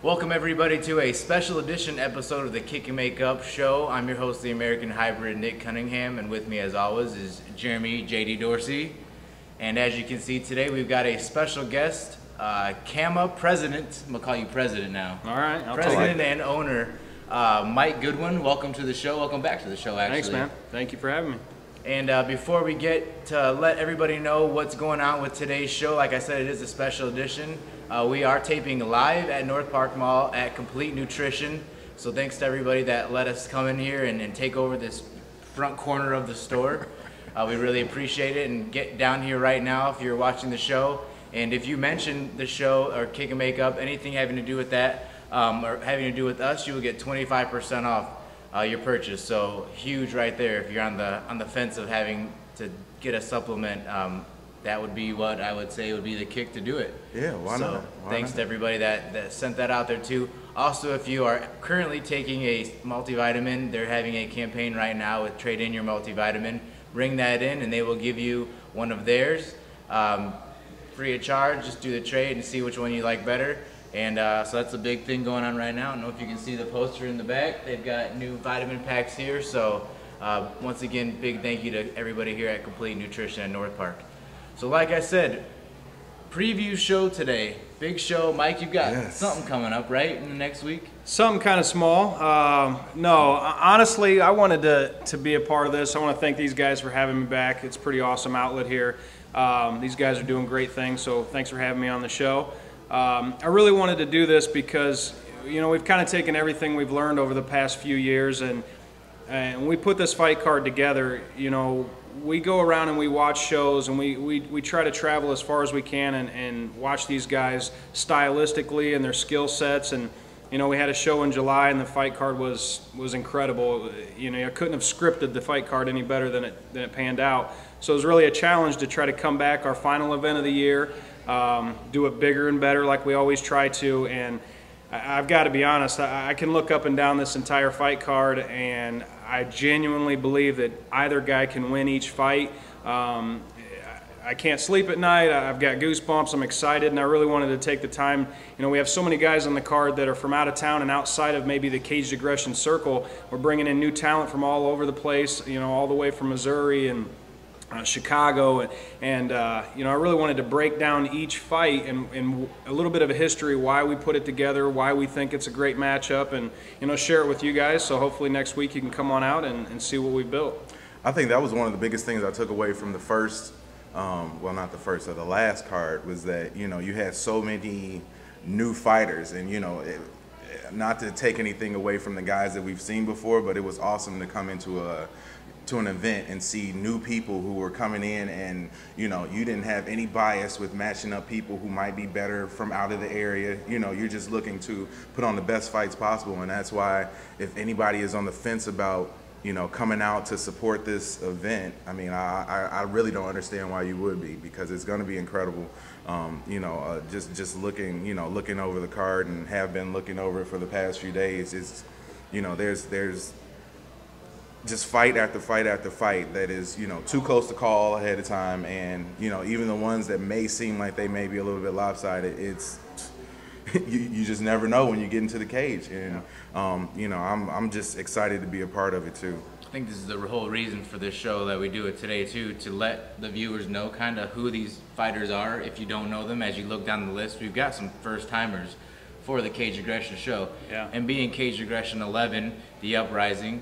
Welcome everybody to a special edition episode of the Kick and Make Up Show. I'm your host, the American Hybrid, Nick Cunningham, and with me as always is Jeremy JD Dorsey. And as you can see today, we've got a special guest, CAMMA president. I'm gonna call you president now. All right, President and owner, Mike Goodwin. Welcome to the show. Welcome back to the show, actually. Thanks, man. Thank you for having me. And before we get to let everybody know what's going on with today's show, like I said, it is a special edition. We are taping live at North Park Mall at Complete Nutrition. So thanks to everybody that let us come in here and take over this front corner of the store. We really appreciate it, and get down here right now if you're watching the show. And if you mention the show or Kick and Make Up, anything having to do with that or having to do with us, you will get 25% off your purchase. So huge right there. If you're on the fence of having to get a supplement, that would be what I would say would be the kick to do it. Yeah, why not? Thanks to everybody that sent that out there too. Also, if you are currently taking a multivitamin, they're having a campaign right now with Trade In Your Multivitamin. Bring that in and they will give you one of theirs free of charge. Just do the trade and see which one you like better. And so that's a big thing going on right now. I don't know if you can see the poster in the back. They've got new vitamin packs here. So once again, big thank you to everybody here at Complete Nutrition at North Park. So like I said, preview show today. Big show. Mike, you've got something coming up, right, in the next week? Something kind of small. No, honestly, I wanted to be a part of this. I want to thank these guys for having me back. It's a pretty awesome outlet here. These guys are doing great things, so thanks for having me on the show. I really wanted to do this because, you know, we've kind of taken everything we've learned over the past few years, and we put this fight card together. You know, we go around and we watch shows, and we try to travel as far as we can and watch these guys stylistically and their skill sets. And you know, we had a show in July and the fight card was incredible. You know, I couldn't have scripted the fight card any better than it panned out. So it was really a challenge to try to come back our final event of the year, do it bigger and better like we always try to. And I've got to be honest, I can look up and down this entire fight card, and I genuinely believe that either guy can win each fight. I can't sleep at night. I've got goosebumps. I'm excited, and I really wanted to take the time. You know, we have so many guys on the card that are from out of town and outside of maybe the Caged Aggression circle. We're bringing in new talent from all over the place, you know, all the way from Missouri and Chicago, and you know, I really wanted to break down each fight and a little bit of a history, why we put it together, why we think it's a great matchup, and you know, share it with you guys. So hopefully next week you can come on out and see what we built. I think that was one of the biggest things I took away from the first, well, not the first, the last card, was that, you know, you had so many new fighters, and you know, not to take anything away from the guys that we've seen before, but it was awesome to come into an event and see new people who were coming in, and you know, you didn't have any bias with matching up people who might be better from out of the area. You know, you're just looking to put on the best fights possible, and that's why if anybody is on the fence about, you know, coming out to support this event, I mean, I really don't understand why you would be, because it's going to be incredible. You know, just looking, you know, looking over the card, and have been looking over it for the past few days, is, you know, there's just fight after fight after fight that is, you know, too close to call ahead of time. And you know, even the ones that may seem like they may be a little bit lopsided, it's you just never know when you get into the cage. And you know, I'm just excited to be a part of it too. I think this is the whole reason for this show that we do it today too, to let the viewers know kind of who these fighters are if you don't know them. As you look down the list, we've got some first timers for the Caged Aggression show. And being Caged Aggression 11, the UPRISING,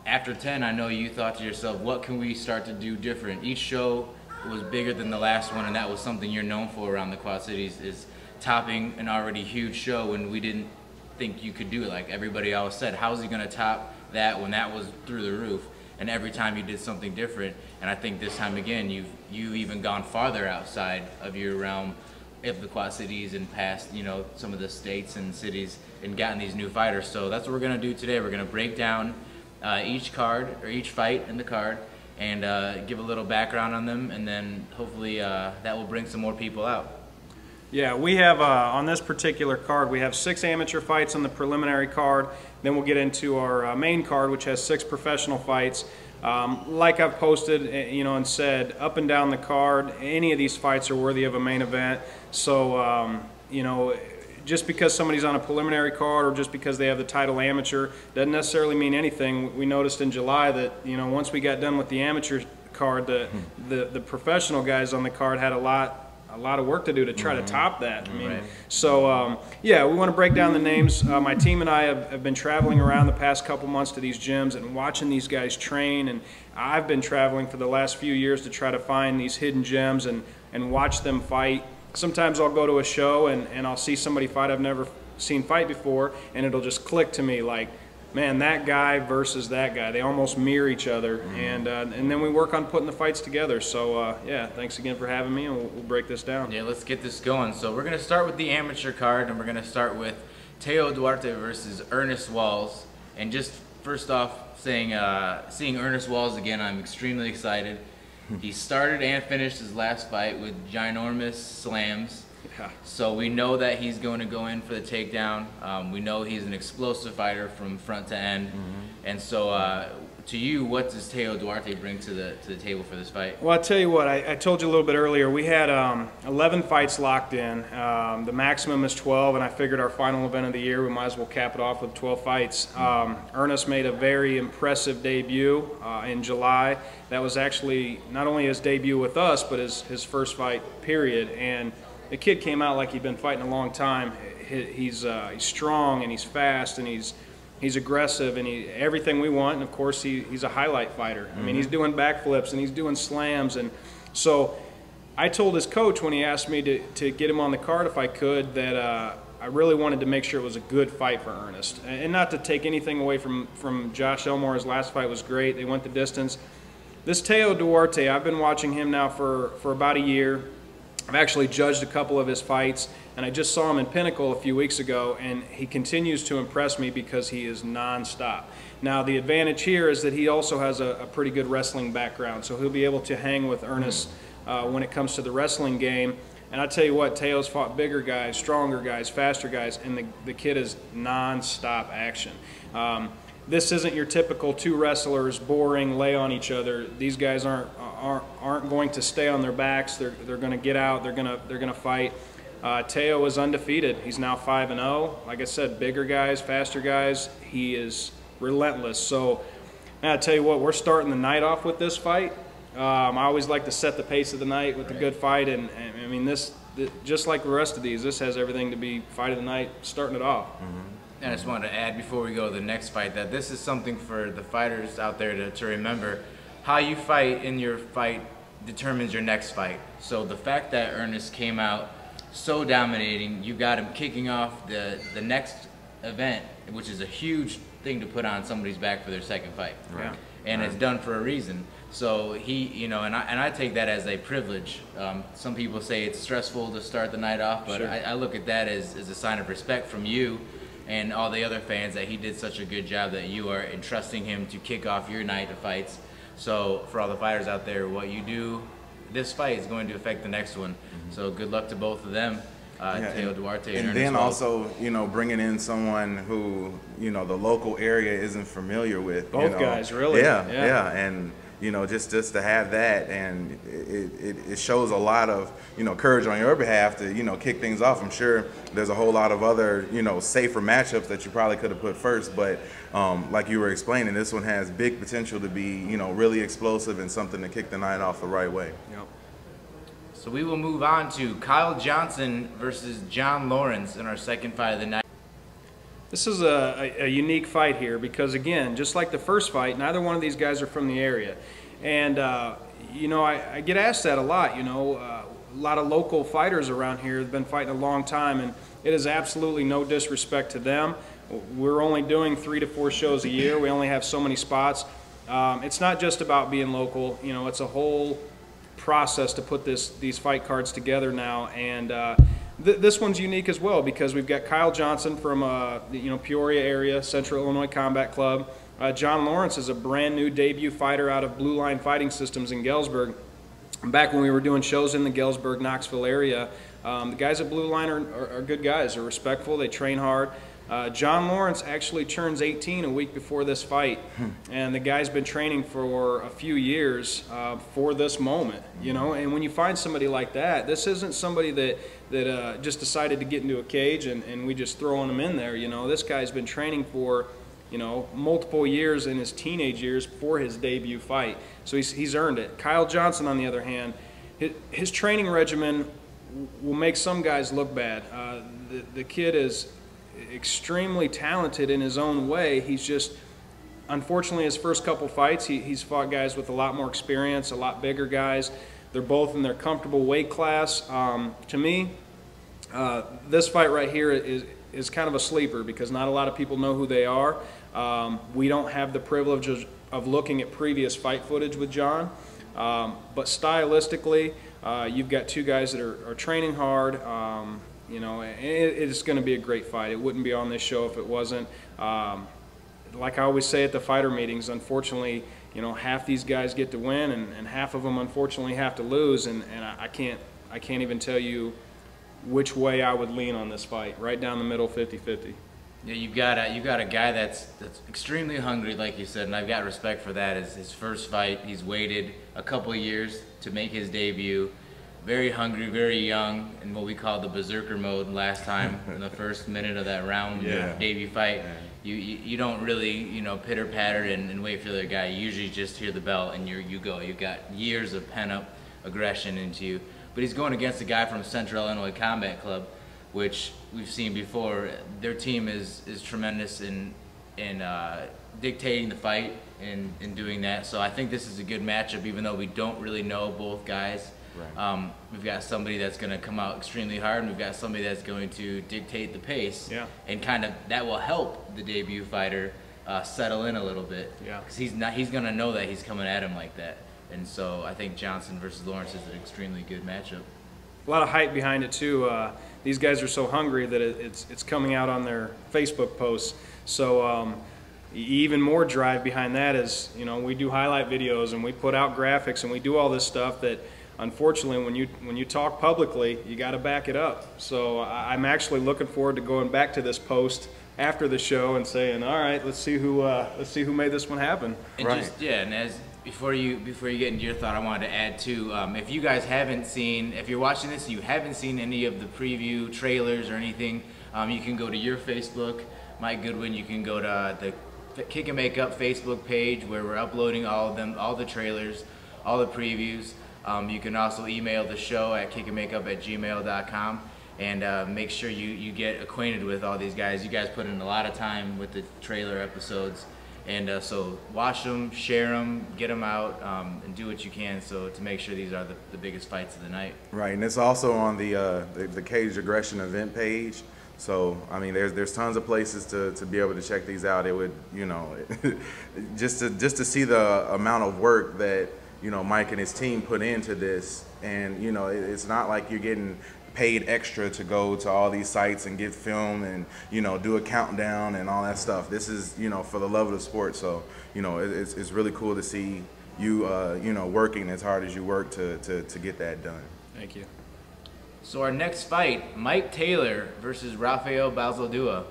after 10, I know you thought to yourself, what can we start to do different? Each show was bigger than the last one, and that was something you're known for around the Quad Cities, is topping an already huge show when we didn't think you could do it. Like everybody always said, how's he going to top that when that was through the roof? And every time you did something different, and I think this time again, you've even gone farther outside of your realm of the Quad Cities and past, you know, some of the states and cities, and gotten these new fighters. So that's what we're going to do today. We're going to break down each card, or each fight in the card, and give a little background on them, and then hopefully that will bring some more people out. Yeah, we have, on this particular card, we have 6 amateur fights on the preliminary card. Then we'll get into our main card, which has 6 professional fights. Like I've posted, you know, and said, up and down the card, any of these fights are worthy of a main event. So, you know, just because somebody's on a preliminary card or just because they have the title amateur doesn't necessarily mean anything. We noticed in July that, you know, once we got done with the amateur card, the professional guys on the card had a lot of work to do to try to top that. I mean, so yeah, we want to break down the names. My team and I have been traveling around the past couple months to these gyms and watching these guys train, and I've been traveling for the last few years to try to find these hidden gems and watch them fight. Sometimes I'll go to a show and I'll see somebody fight I've never seen fight before, and it'll just click to me like, man, that guy versus that guy. They almost mirror each other, and then we work on putting the fights together. So, yeah, thanks again for having me, and we'll break this down. Yeah, let's get this going. So we're going to start with the amateur card, and we're going to start with Teo Duarte versus Ernest Walls. And just first off, seeing Ernest Walls again, I'm extremely excited. He started and finished his last fight with ginormous slams. Yeah. So we know that he's going to go in for the takedown. We know he's an explosive fighter from front to end. And so to you, what does Teo Duarte bring to the table for this fight? Well, I'll tell you what, I told you a little bit earlier, we had 11 fights locked in. The maximum is 12, and I figured our final event of the year, we might as well cap it off with 12 fights. Ernest made a very impressive debut in July. That was actually not only his debut with us, but his first fight, period. And the kid came out like he'd been fighting a long time. He's strong, and he's fast, and he's aggressive, and everything we want. And of course, he's a highlight fighter. I mean, he's doing backflips and he's doing slams. And so I told his coach when he asked me to get him on the card if I could that I really wanted to make sure it was a good fight for Ernest. And not to take anything away from Josh Elmore. His last fight was great. They went the distance. This Teo Duarte, I've been watching him now for about a year. I've actually judged a couple of his fights, and I just saw him in Pinnacle a few weeks ago, and he continues to impress me because he is nonstop. Now, the advantage here is that he also has a pretty good wrestling background, so he'll be able to hang with Ernest when it comes to the wrestling game. And I tell you what, Teo's fought bigger guys, stronger guys, faster guys, and the kid is nonstop action. This isn't your typical two wrestlers, boring, lay on each other. These guys aren't going to stay on their backs. They're going to get out. They're going to fight. Teo is undefeated. He's now 5-0. Like I said, bigger guys, faster guys. He is relentless. So I tell you what, we're starting the night off with this fight. I always like to set the pace of the night with a good fight, and I mean this just like the rest of these. This has everything to be fight of the night, starting it off. And I just wanted to add before we go to the next fight that this is something for the fighters out there to remember. How you fight in your fight determines your next fight. So the fact that Ernest came out so dominating, you got him kicking off the next event, which is a huge thing to put on somebody's back for their second fight. Right. And it's done for a reason. So he, you know, and I take that as a privilege. Some people say it's stressful to start the night off, but Sure. I look at that as a sign of respect from you and all the other fans that he did such a good job that you are entrusting him to kick off your night of fights. So for all the fighters out there, what you do this fight is going to affect the next one. So good luck to both of them, Teo Duarte and Ernest then Walls. also, you know, bringing in someone who, you know, the local area isn't familiar with. Both guys, really. Yeah, and you know, just to have that, and it shows a lot of, you know, courage on your behalf to, you know, kick things off. I'm sure there's a whole lot of other, you know, safer matchups that you probably could have put first, but like you were explaining, this one has big potential to be, you know, really explosive and something to kick the night off the right way. Yep. So we will move on to Kyle Johnson versus John Lawrence in our second fight of the night. This is a unique fight here because, again, just like the first fight, neither one of these guys are from the area. And, you know, I get asked that a lot, you know. A lot of local fighters around here have been fighting a long time, and it is absolutely no disrespect to them. We're only doing 3 to 4 shows a year. We only have so many spots. It's not just about being local. You know, it's a whole process to put these fight cards together now. And this one's unique as well because we've got Kyle Johnson from you know, Peoria area, Central Illinois Combat Club. John Lawrence is a brand new debut fighter out of Blue Line Fighting Systems in Galesburg. Back when we were doing shows in the Galesburg, Knoxville area, the guys at Blue Line are good guys. They're respectful. They train hard. John Lawrence actually turns 18 a week before this fight, and the guy's been training for a few years for this moment, you know. And when you find somebody like that, this isn't somebody that just decided to get into a cage and we just throwing him in there, you know. This guy's been training for, you know, multiple years in his teenage years for his debut fight, so he's earned it. Kyle Johnson, on the other hand, his training regimen will make some guys look bad. The kid is extremely talented in his own way. He's just, unfortunately, his first couple fights, he's fought guys with a lot more experience, a lot bigger guys. They're both in their comfortable weight class. To me, this fight right here is kind of a sleeper because not a lot of people know who they are. We don't have the privilege of looking at previous fight footage with John, but stylistically, you've got two guys that are training hard. You know, it's going to be a great fight. It wouldn't be on this show if it wasn't. Like I always say at the fighter meetings, unfortunately, you know, half these guys get to win and half of them unfortunately have to lose, and I can't even tell you which way I would lean on this fight. Right down the middle, 50-50. Yeah, you've got a guy that's extremely hungry, like you said, and I've got respect for that. It's his first fight. He's waited a couple of years to make his debut. Very hungry, very young, in what we call the berserker mode last time in the first minute of that round debut fight. You don't really, you know, pitter patter and wait for the guy. You usually just hear the bell and you go. You've got years of pent up aggression into you. But he's going against a guy from Central Illinois Combat Club, which we've seen before. Their team is tremendous in dictating the fight and doing that. So I think this is a good matchup, even though we don't really know both guys. Right. We've got somebody that's going to come out extremely hard, and we've got somebody that's going to dictate the pace. Yeah. And kind of that will help the debut fighter settle in a little bit. Yeah. Because he's going to know that he's coming at him like that. And so I think Johnson versus Lawrence is an extremely good matchup. A lot of hype behind it too. These guys are so hungry that it's coming out on their Facebook posts. So even more drive behind that is, you know, we do highlight videos and we put out graphics and we do all this stuff that, unfortunately, when you talk publicly, you got to back it up. So I'm actually looking forward to going back to this post after the show and saying, all right, let's see who made this one happen. And right. And as before you get into your thought, I wanted to add too, if you guys haven't seen, if you're watching this and you haven't seen any of the preview trailers or anything, you can go to your Facebook, Mike Goodwin. You can go to the Kick and Make Up Facebook page where we're uploading all of them, all the trailers, all the previews. You can also email the show at kickandmakeup@gmail.com and make sure you get acquainted with all these guys. You guys put in a lot of time with the trailer episodes, and so watch them, share them, get them out, and do what you can to make sure these are the biggest fights of the night. Right, and it's also on the Cage Aggression event page. So I mean, there's tons of places to be able to check these out. It would, you know, just to see the amount of work that, you know, Mike and his team put into this, and you know, it's not like you're getting paid extra to go to all these sites and get film and, you know, do a countdown and all that stuff. This is, you know, for the love of the sport. So, you know, it's really cool to see you, you know, working as hard as you work to get that done. Thank you. So our next fight, Mike Taylor versus Raphael Balzaldua.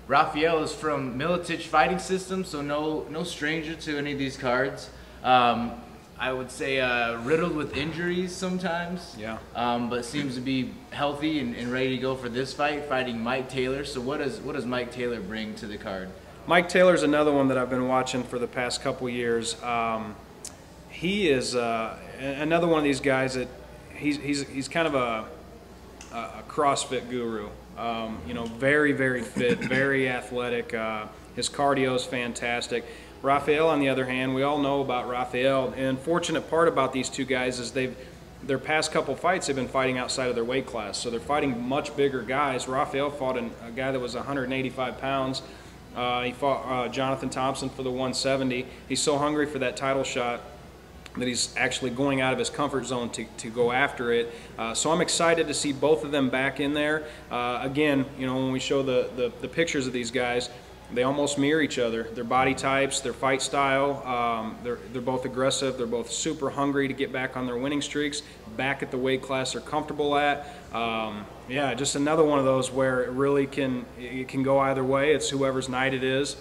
Raphael is from Militich Fighting System, so no stranger to any of these cards. I would say riddled with injuries sometimes, yeah. But seems to be healthy and ready to go for this fight, fighting Mike Taylor. So what does Mike Taylor bring to the card? Mike Taylor's another one that I've been watching for the past couple years. He is another one of these guys that he's kind of a CrossFit guru. You know, very, very fit, very athletic. His cardio is fantastic. Raphael, on the other hand, we all know about Raphael. And unfortunate part about these two guys is their past couple fights they've been fighting outside of their weight class. So they're fighting much bigger guys. Raphael fought a guy that was 185 pounds. He fought Jonathan Thompson for the 170. He's so hungry for that title shot that he's actually going out of his comfort zone to go after it. So I'm excited to see both of them back in there. Again, you know, when we show the pictures of these guys, they almost mirror each other. Their body types, their fight style, they're both aggressive. They're both super hungry to get back on their winning streaks, back at the weight class they're comfortable at. Yeah, just another one of those where it really can go either way. It's whoever's night it is.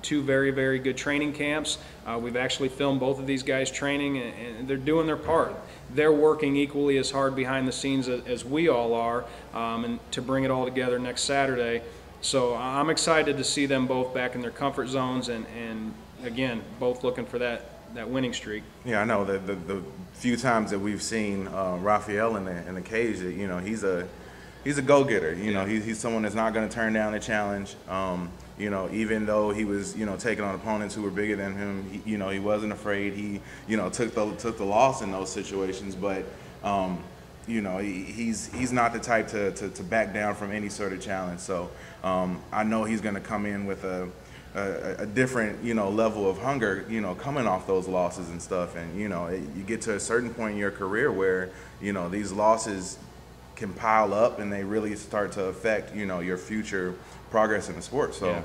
Two very, very good training camps. We've actually filmed both of these guys training, and they're doing their part. They're working equally as hard behind the scenes as we all are, and to bring it all together next Saturday. So I'm excited to see them both back in their comfort zones, and again, both looking for that winning streak. Yeah, I know the few times that we've seen Raphael in the cage, you know, he's a go-getter. You know, he's someone that's not going to turn down a challenge. You know, even though he was, you know, taking on opponents who were bigger than him, you know, he wasn't afraid. He, you know, took the loss in those situations. But, you know, he's not the type to back down from any sort of challenge. So I know he's going to come in with a different, you know, level of hunger, you know, coming off those losses and stuff. And, you know, you get to a certain point in your career where, you know, these losses can pile up and they really start to affect, you know, your future progress in the sport. So,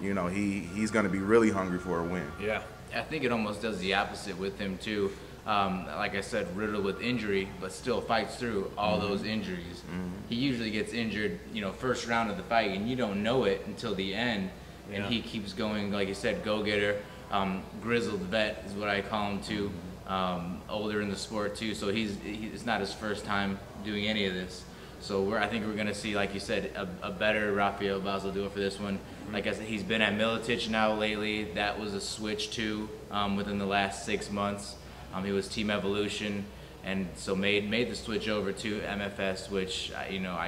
you know, he's going to be really hungry for a win. Yeah. I think it almost does the opposite with him too. Like I said, riddled with injury, but still fights through all those injuries. He usually gets injured, you know, first round of the fight, and you don't know it until the end. And he keeps going, like you said, go-getter, grizzled vet is what I call him too. Older in the sport too, so it's not his first time doing any of this. So I think we're going to see, like you said, a better Raphael do it for this one. Like I said, he's been at Militich now lately. That was a switch too within the last 6 months. He was Team Evolution, and so made the switch over to MFS, which you know,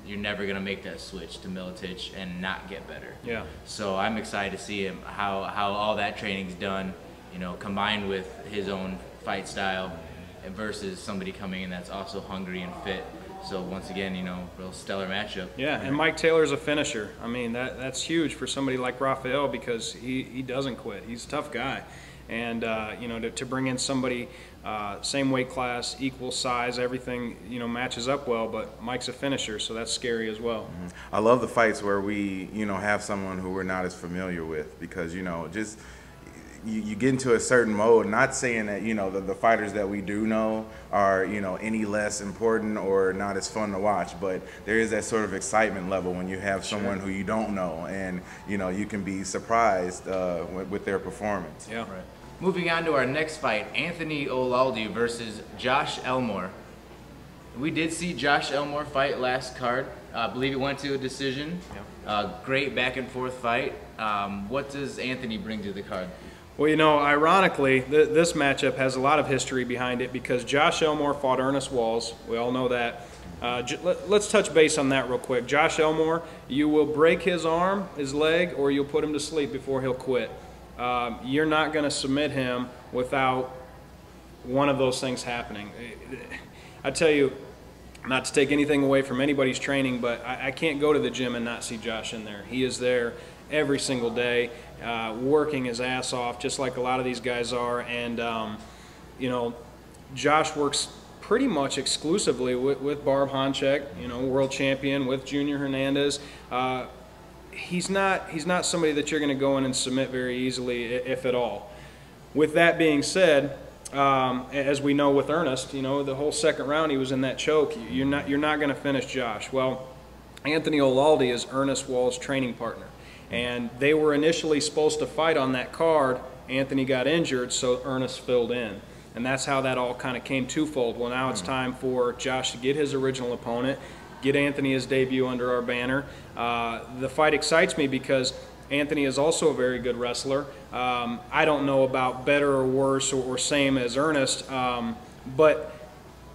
you're never going to make that switch to Militich and not get better. Yeah. So I'm excited to see him how all that training's done, you know, combined with his own fight style versus somebody coming in that's also hungry and fit. So once again, you know, real stellar matchup. Yeah, and Mike Taylor's a finisher. I mean, that's huge for somebody like Raphael because he doesn't quit. He's a tough guy. And, you know, to bring in somebody same weight class, equal size, everything, you know, matches up well, but Mike's a finisher, so that's scary as well. I love the fights where we, you know, have someone who we're not as familiar with because, you know, just you get into a certain mode, not saying that, you know, the fighters that we do know are, you know, any less important or not as fun to watch, but there is that sort of excitement level when you have someone who you don't know, and, you know, you can be surprised with their performance. Yeah. Right. Moving on to our next fight, Anthony Olalde versus Josh Elmore. We did see Josh Elmore fight last card. I believe it went to a decision. Yep. Great back and forth fight. What does Anthony bring to the card? Well, you know, ironically, this matchup has a lot of history behind it because Josh Elmore fought Ernest Walls. We all know that. Let's touch base on that real quick. Josh Elmore, you will break his arm, his leg, or you'll put him to sleep before he'll quit. You're not going to submit him without one of those things happening. I tell you, not to take anything away from anybody's training, but I can't go to the gym and not see Josh in there. He is there every single day, working his ass off, just like a lot of these guys are. And, you know, Josh works pretty much exclusively with Barb Honchek, you know, world champion, with Junior Hernandez. He's not somebody that you're going to go in and submit very easily, if at all. With that being said, as we know with Ernest, you know, the whole second round he was in that choke. You're not going to finish Josh. Well, Anthony Olalde is Ernest Wall's training partner, and they were initially supposed to fight on that card. Anthony got injured, so Ernest filled in, and that's how that all kind of came twofold. Well, now it's time for Josh to get his original opponent, get Anthony his debut under our banner. The fight excites me because Anthony is also a very good wrestler. I don't know about better or worse or same as Ernest, but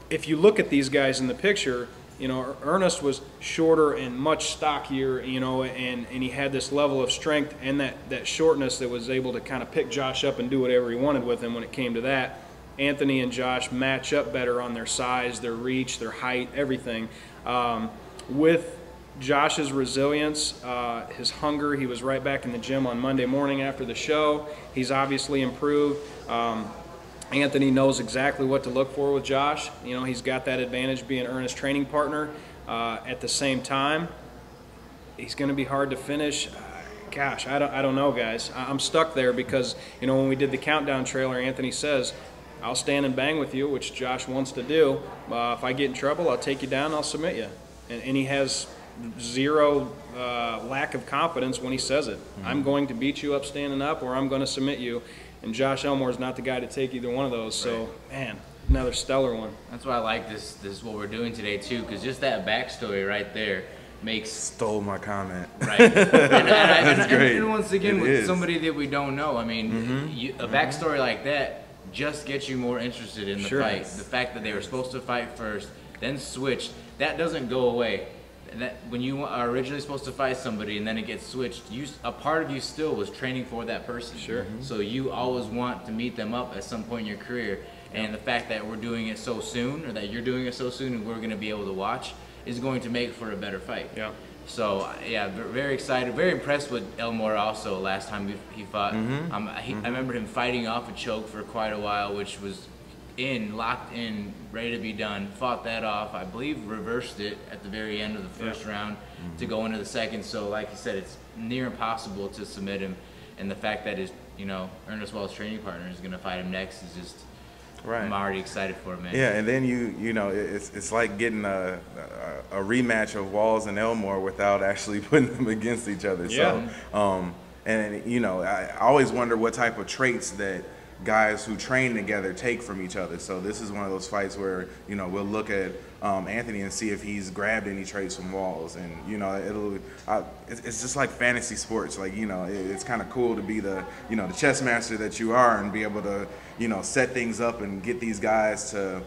if you look at these guys in the picture, you know, Ernest was shorter and much stockier, you know, and he had this level of strength and that shortness that was able to kind of pick Josh up and do whatever he wanted with him when it came to that. Anthony and Josh match up better on their size, their reach, their height, everything. With Josh's resilience, his hunger, he was right back in the gym on Monday morning after the show. He's obviously improved. Anthony knows exactly what to look for with Josh. You know, he's got that advantage being Ernest's training partner. At the same time, he's going to be hard to finish. Gosh, I don't know, guys. I'm stuck there because, you know, when we did the countdown trailer, Anthony says, I'll stand and bang with you, which Josh wants to do. If I get in trouble, I'll take you down, I'll submit you. And he has zero lack of confidence when he says it. I'm going to beat you up standing up, or I'm going to submit you. And Josh Elmore is not the guy to take either one of those. So, man, another stellar one. That's why I like this what we're doing today too, because just that backstory right there makes Stole my comment. right. and great. And once again, It with is. somebody that we don't know, I mean, a backstory like that just gets you more interested in the fight. The fact that they were supposed to fight first, then switched, that doesn't go away. And that when you are originally supposed to fight somebody and then it gets switched, a part of you still was training for that person. Sure. So you always want to meet them up at some point in your career. And the fact that we're doing it so soon, or that you're doing it so soon and we're going to be able to watch, is going to make for a better fight. Yeah. So, yeah, very excited. Very impressed with Elmore also last time he fought. I remember him fighting off a choke for quite a while, which was locked in, ready to be done. Fought that off. I believe reversed it at the very end of the first round to go into the second. So, like you said, it's near impossible to submit him. And the fact that his, Ernest Well's training partner is going to fight him next is just... Right. I'm already excited for it, man. Yeah, and then you know it's like getting a rematch of Walls and Elmore without actually putting them against each other. Yeah. So and I always wonder what type of traits that guys who train together take from each other. So this is one of those fights where we'll look at Anthony and see if he's grabbed any traits from Walls, and it's just like fantasy sports. Like it's kind of cool to be the the chess master that you are and be able to set things up and get these guys to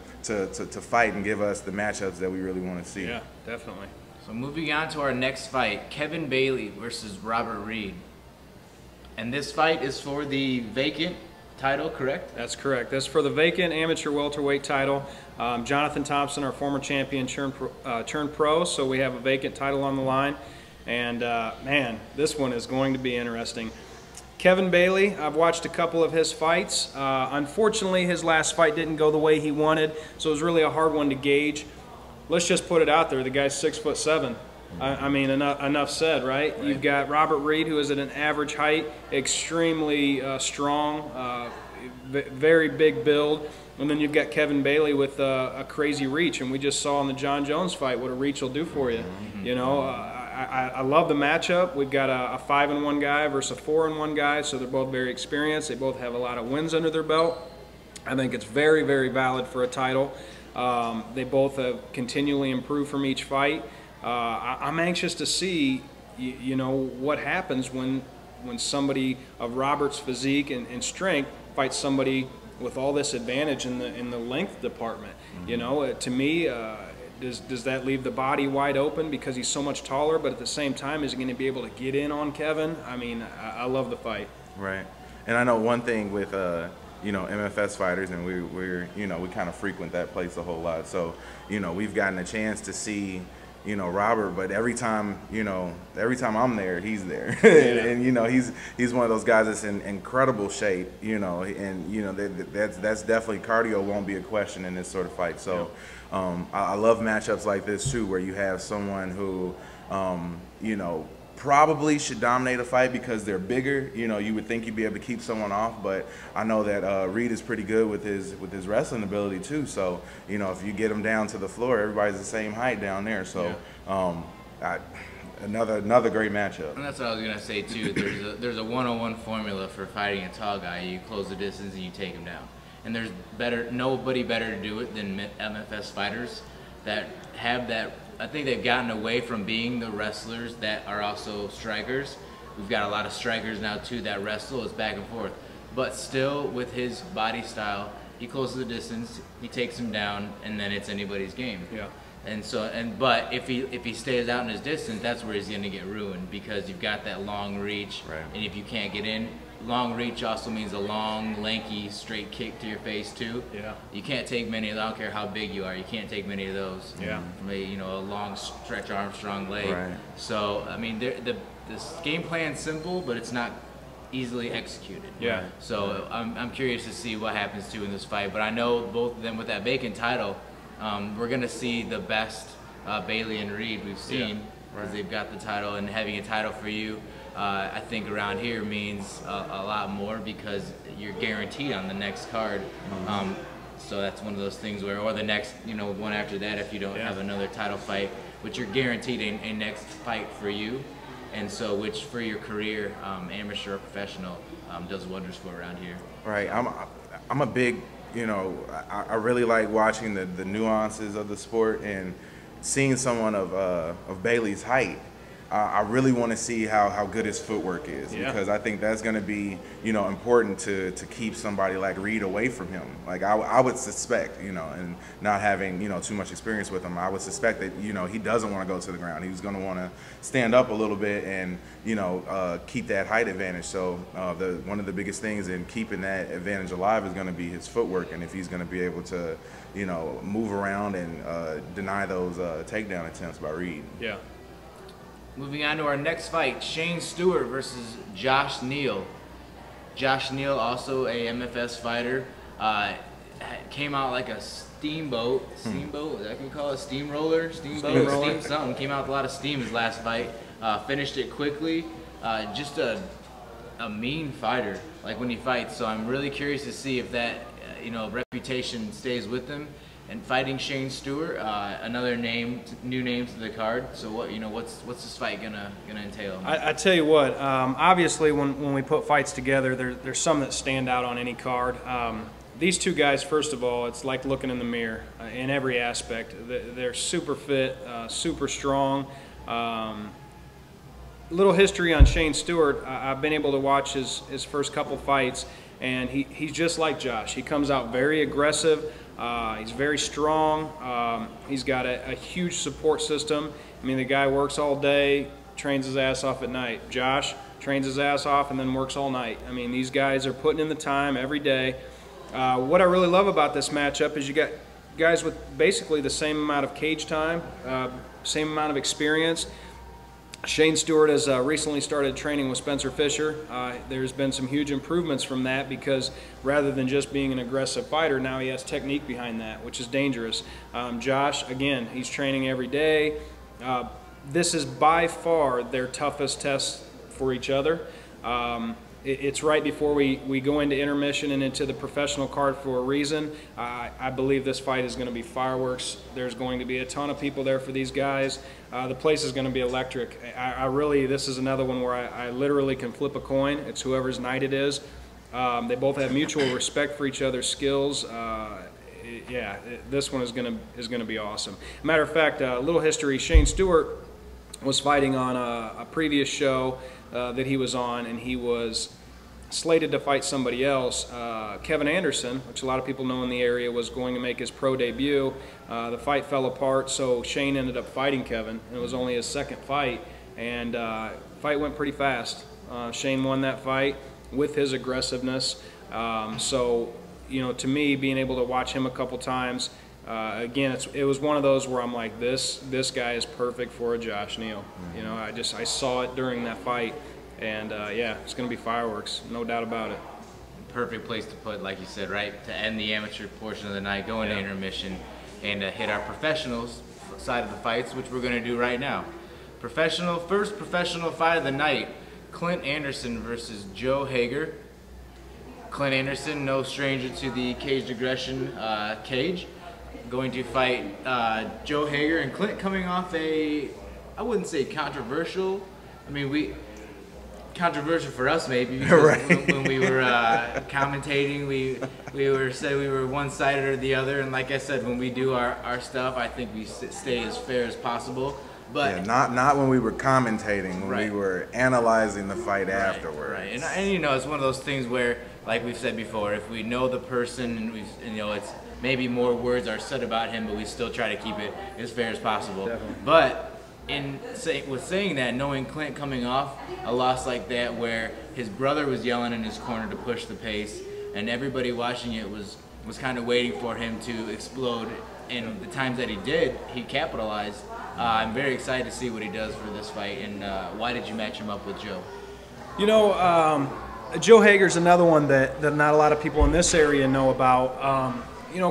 fight and give us the matchups that we really want to see. Yeah, definitely. So moving on to our next fight, Kevin Bailey versus Robert Reed. And this fight is for the vacant title, correct? That's correct. That's for the vacant amateur welterweight title. Jonathan Thompson, our former champion, turned pro, so we have a vacant title on the line. And, man, this one is going to be interesting. Kevin Bailey, I've watched a couple of his fights. Unfortunately, his last fight didn't go the way he wanted, so it was really a hard one to gauge. Let's just put it out there. The guy's 6'7". I mean, enough said, right? You've got Robert Reed, who is at an average height, extremely strong, very big build. And then you've got Kevin Bailey with a crazy reach. And we just saw in the John Jones fight what a reach will do for you. I love the matchup. We've got a 5-1 guy versus a 4-1 guy, so they're both very experienced. They both have a lot of wins under their belt. I think it's very, very valid for a title. They both have continually improved from each fight. I'm anxious to see, what happens when somebody of Robert's physique and strength fights somebody with all this advantage in the length department. To me, does that leave the body wide open because he's so much taller? But at the same time, is he going to be able to get in on Kevin? I mean, I love the fight. Right, and I know one thing with MFS fighters, and we kind of frequent that place a whole lot. So we've gotten a chance to see Robert, but every time I'm there, he's there. Yeah. and he's one of those guys that's in incredible shape, and that's definitely, cardio won't be a question in this sort of fight. So I love matchups like this too, where you have someone who probably should dominate a fight because they're bigger. You would think you'd be able to keep someone off, but I know that Reed is pretty good with his wrestling ability too. So if you get him down to the floor, everybody's the same height down there. So another great matchup. And that's what I was gonna say too. There's a 101 formula for fighting a tall guy. You close the distance and you take him down. And there's nobody better to do it than MFS fighters that have that. I think they've gotten away from being the wrestlers that are also strikers. We've got a lot of strikers now too that wrestle. It's back and forth. But still, with his body style, he closes the distance, he takes him down, and then it's anybody's game. Yeah. But if he stays out in his distance, that's where he's going to get ruined because you've got that long reach, right. And if you can't get in, long reach also means a long, lanky, straight kick to your face too. Yeah. You can't take many of those. I don't care how big you are. You can't take many of those. Yeah. From a long stretch Armstrong leg. Right. So I mean, the game plan's simple, but it's not easily executed. Yeah. So I'm curious to see what happens too in this fight. But I know both of them with that vacant title, we're gonna see the best Bailey and Reed we've seen because they've got the title, and having a title for you I think around here means a lot more because you're guaranteed on the next card. So that's one of those things where, or the next, one after that, if you don't have another title fight, which you're guaranteed a next fight for you. And so, which for your career, amateur or professional, does wonders for around here. Right. I'm a big, I really like watching the nuances of the sport and seeing someone of Bailey's height. I really want to see how good his footwork is, because I think that's going to be, important to keep somebody like Reed away from him. Like I would suspect, and not having, too much experience with him, I would suspect that, he doesn't want to go to the ground. He's going to want to stand up a little bit and, keep that height advantage. So one of the biggest things in keeping that advantage alive is going to be his footwork, and if he's going to be able to, move around and deny those takedown attempts by Reed. Yeah. Moving on to our next fight, Shane Stewart versus Josh Neal. Josh Neal, also a MFS fighter, came out like a steamboat, is that can call it steamroller, steam something. Came out with a lot of steam his last fight, finished it quickly. Just a mean fighter, like when he fights. So I'm really curious to see if that, reputation stays with him. And fighting Shane Stewart, another new name to the card. So what's this fight gonna entail? I tell you what, obviously when we put fights together, there's some that stand out on any card. These two guys, first of all, it's like looking in the mirror in every aspect. They're super fit, super strong. Little history on Shane Stewart. I've been able to watch his first couple fights, and he's just like Josh. He comes out very aggressive. He's very strong. He's got a huge support system. I mean, the guy works all day, trains his ass off at night. Josh trains his ass off and then works all night. I mean, these guys are putting in the time every day. What I really love about this matchup is you got guys with basically the same amount of cage time, same amount of experience. Shane Stewart has recently started training with Spencer Fisher. There's been some huge improvements from that, because rather than just being an aggressive fighter, now he has technique behind that, which is dangerous. Josh, again, he's training every day. This is by far their toughest test for each other. It's right before we go into intermission and into the professional card for a reason. I believe this fight is going to be fireworks. There's going to be a ton of people there for these guys. The place is going to be electric. This is another one where I literally can flip a coin. It's whoever's night it is. They both have mutual respect for each other's skills. This one is going to be awesome. Matter of fact, a little history. Shane Stewart was fighting on a previous show that he was on, and he was slated to fight somebody else. Kevin Anderson, which a lot of people know in the area, was going to make his pro debut. The fight fell apart, so Shane ended up fighting Kevin. It was only his second fight, and fight went pretty fast. Shane won that fight with his aggressiveness. To me, being able to watch him a couple times, again, it was one of those where I'm like, this guy is perfect for a Josh Neal. I saw it during that fight, and it's going to be fireworks, no doubt about it. Perfect place to put, like you said, right, to end the amateur portion of the night, go into intermission, and hit our professionals side of the fights, which we're going to do right now. First professional fight of the night, Clint Anderson versus Joe Hagar. Clint Anderson, no stranger to the caged aggression cage, going to fight Joe Hagar. And Clint coming off I wouldn't say controversial, controversial for us maybe, because right. when we were commentating, we said we were one-sided or the other, and like I said, when we do our stuff, I think we stay as fair as possible. But not when we were commentating, when we were analyzing the fight afterwards. Right, and it's one of those things where, like we've said before, if we know the person and it's maybe more words are said about him, but we still try to keep it as fair as possible. Definitely. But with saying that, knowing Clint coming off a loss like that, where his brother was yelling in his corner to push the pace, and everybody watching it was kind of waiting for him to explode, and the times that he did, he capitalized. I'm very excited to see what he does for this fight. And why did you match him up with Joe? Joe Hagar's another one that not a lot of people in this area know about.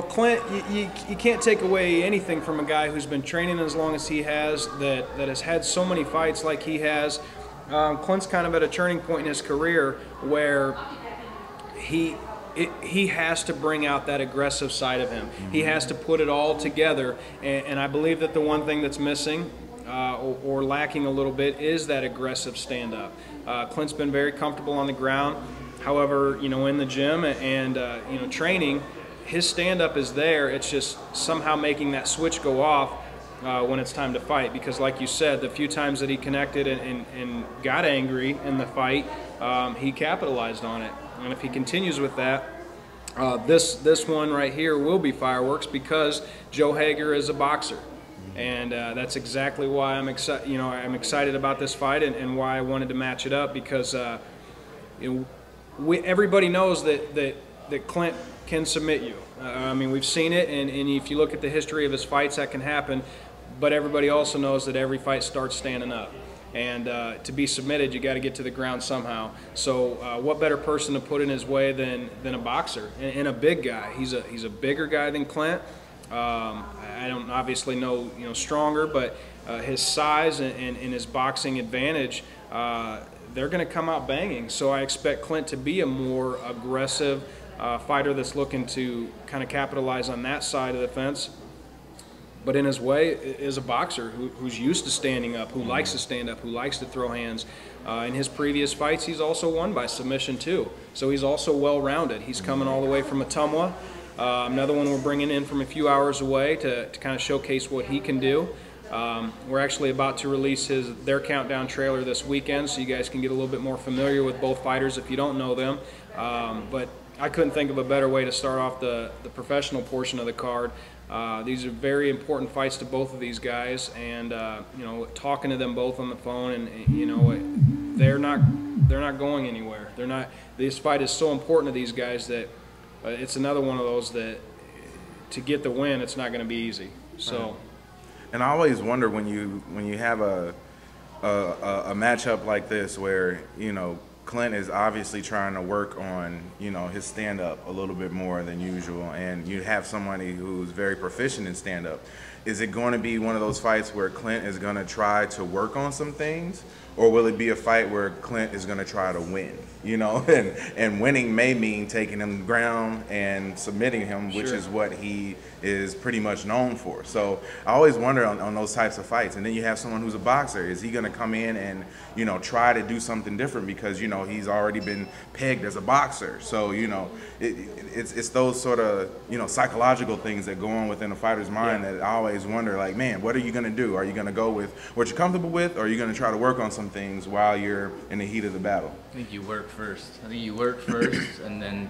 Clint, you can't take away anything from a guy who's been training as long as he has, that has had so many fights like he has. Clint's kind of at a turning point in his career where he has to bring out that aggressive side of him. He has to put it all together, and I believe that the one thing that's missing or lacking a little bit is that aggressive stand-up. Clint's been very comfortable on the ground. However, in the gym and training, his stand-up is there. It's just somehow making that switch go off when it's time to fight. Because like you said, the few times that he connected and got angry in the fight, he capitalized on it. And if he continues with that, this one right here will be fireworks because Joe Hagar is a boxer. And that's exactly why I'm excited. I'm excited about this fight and why I wanted to match it up, because everybody knows that Clint can submit you. I mean, we've seen it, and if you look at the history of his fights, that can happen. But everybody also knows that every fight starts standing up. And to be submitted, you got to get to the ground somehow. So what better person to put in his way than a boxer and a big guy? He's a bigger guy than Clint. I don't obviously know stronger, but his size and his boxing advantage, they're going to come out banging. So I expect Clint to be a more aggressive fighter that's looking to kind of capitalize on that side of the fence. But in his way is a boxer who's used to standing up, who likes to stand up, who likes to throw hands. In his previous fights, he's also won by submission too. So he's also well-rounded. He's coming all the way from Ottumwa. Another one we're bringing in from a few hours away to kind of showcase what he can do. We're actually about to release their countdown trailer this weekend, so you guys can get a little bit more familiar with both fighters if you don't know them. But I couldn't think of a better way to start off the professional portion of the card. These are very important fights to both of these guys, and talking to them both on the phone, and they're not going anywhere. This fight is so important to these guys that it's another one of those that to get the win, it's not going to be easy. So, and I always wonder when you have a matchup like this where Clint is obviously trying to work on, his stand-up a little bit more than usual, and you have somebody who's very proficient in stand-up. Is it going to be one of those fights where Clint is going to try to work on some things, or will it be a fight where Clint is going to try to win? And winning may mean taking him to the ground and submitting him, which is what he is pretty much known for. So I always wonder on those types of fights. And then you have someone who's a boxer. Is he going to come in and, try to do something different because, he's already been pegged as a boxer? So, it's those sort of, psychological things that go on within a fighter's mind that I always wonder, like, man, what are you going to do? Are you going to go with what you're comfortable with, or are you going to try to work on some things while you're in the heat of the battle? I think you work first. And then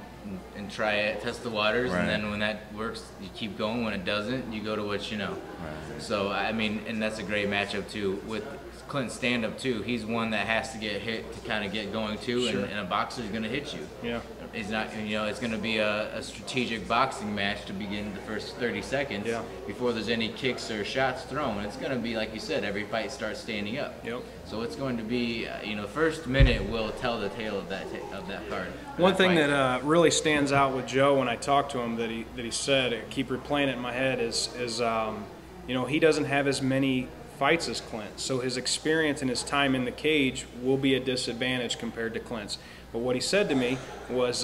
try it, test the waters, and then when that works, you keep going. When it doesn't, you go to what you know. Right. So I mean, and that's a great matchup too with Clint's stand-up too. He's one that has to get hit to kind of get going too, and a boxer's going to hit you. Yeah. It's not, it's going to be a strategic boxing match to begin the first 30 seconds before there's any kicks or shots thrown. It's going to be, like you said, every fight starts standing up. Yep. So it's going to be, first minute will tell the tale of that card. One thing that really stands out with Joe when I talked to him that he said, I keep replaying it in my head, is he doesn't have as many fights as Clint, so his experience and his time in the cage will be a disadvantage compared to Clint's. But what he said to me was,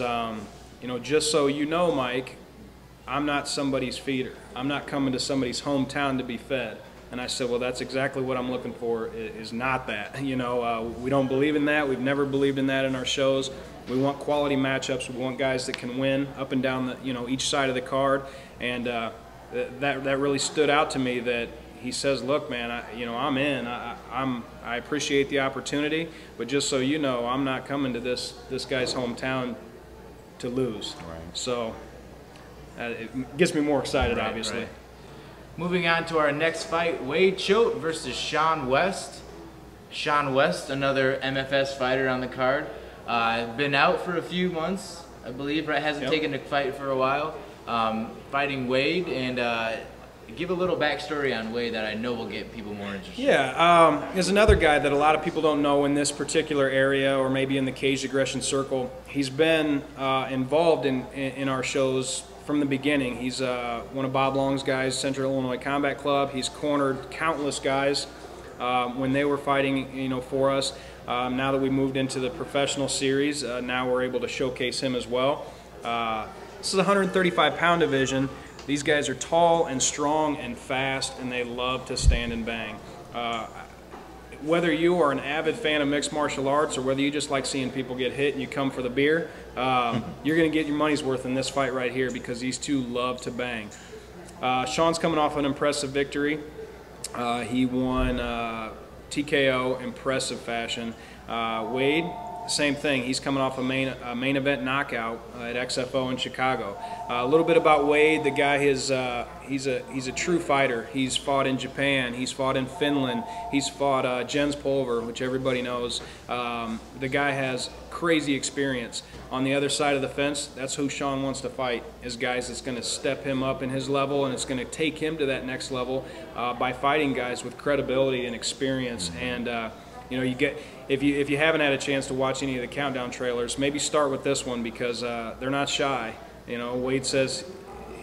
just so you know, Mike, I'm not somebody's feeder. I'm not coming to somebody's hometown to be fed. And I said, well, that's exactly what I'm looking for, is not that. We don't believe in that. We've never believed in that in our shows. We want quality matchups. We want guys that can win up and down each side of the card. And that really stood out to me, that he says, look, man, I'm in. I appreciate the opportunity, but just so you know, I'm not coming to this guy's hometown to lose. Right. So it gets me more excited, obviously. Right. Moving on to our next fight, Wade Choate versus Shawn West. Shawn West, another MFS fighter on the card. Been out for a few months, I believe, right? Hasn't taken a fight for a while. Fighting Wade, and give a little backstory on Wade that I know will get people more interested. Yeah, there's another guy that a lot of people don't know in this particular area, or maybe in the cage aggression circle. He's been involved in our shows from the beginning. He's one of Bob Long's guys, Central Illinois Combat Club. He's cornered countless guys. when they were fighting, you know, for us. Now that we moved into the professional series, now we're able to showcase him as well. This is a 135-pound division. These guys are tall and strong and fast, and they love to stand and bang. Whether you are an avid fan of mixed martial arts or whether you just like seeing people get hit and you come for the beer, you're going to get your money's worth in this fight right here because these two love to bang. Shawn's coming off an impressive victory. He won TKO, impressive fashion. Wade, same thing. He's coming off a main event knockout at XFO in Chicago. A little bit about Wade. The guy is he's a true fighter. He's fought in Japan. He's fought in Finland. He's fought Jens Pulver, which everybody knows. The guy has crazy experience. On the other side of the fence, that's who Shawn wants to fight, is guys that's going to step him up in his level, and it's going to take him to that next level by fighting guys with credibility and experience. And you know, you get, if you haven't had a chance to watch any of the countdown trailers, maybe start with this one because they're not shy. You know, Wade says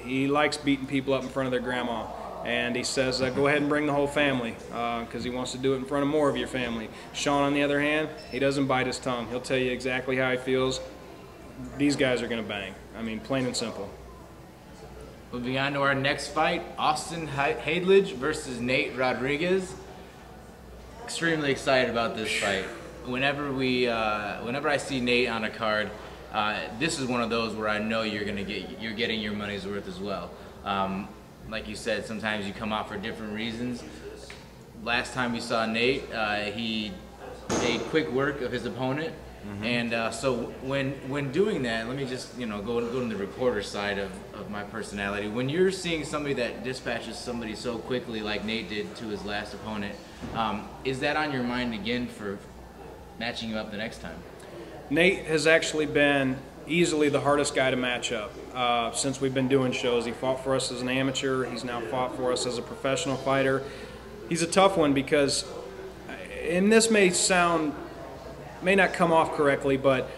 he likes beating people up in front of their grandma, and he says go ahead and bring the whole family because he wants to do it in front of more of your family. Shawn, on the other hand, he doesn't bite his tongue. He'll tell you exactly how he feels. These guys are going to bang. I mean, plain and simple. Moving on to our next fight, Austin Haylage versus Nate Rodriguez. Extremely excited about this fight. Whenever I see Nate on a card, this is one of those where I know you're getting your money's worth as well. Like you said, sometimes you come out for different reasons. Last time we saw Nate, he made quick work of his opponent. And so when doing that, let me just go to the reporter side of my personality. When you're seeing somebody that dispatches somebody so quickly like Nate did to his last opponent, is that on your mind again for matching him up the next time? Nate has actually been easily the hardest guy to match up since we've been doing shows. He fought for us as an amateur. He's now fought for us as a professional fighter. He's a tough one because, and this may not come off correctly, but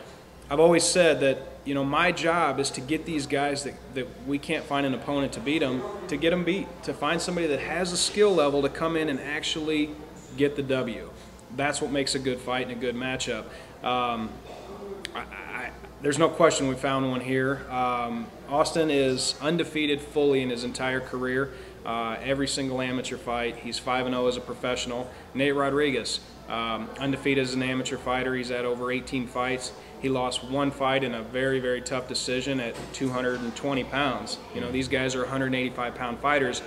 I've always said that, you know, my job is to get these guys that we can't find an opponent to beat them, to get them beat, to find somebody that has a skill level to come in and actually get the W. That's what makes a good fight and a good matchup. There's no question we found one here. Austin is undefeated fully in his entire career. Every single amateur fight, he's 5-0 as a professional. Nate Rodriguez, undefeated as an amateur fighter. He's had over 18 fights. He lost one fight in a very, very tough decision at 220 pounds. You know, these guys are 185-pound fighters.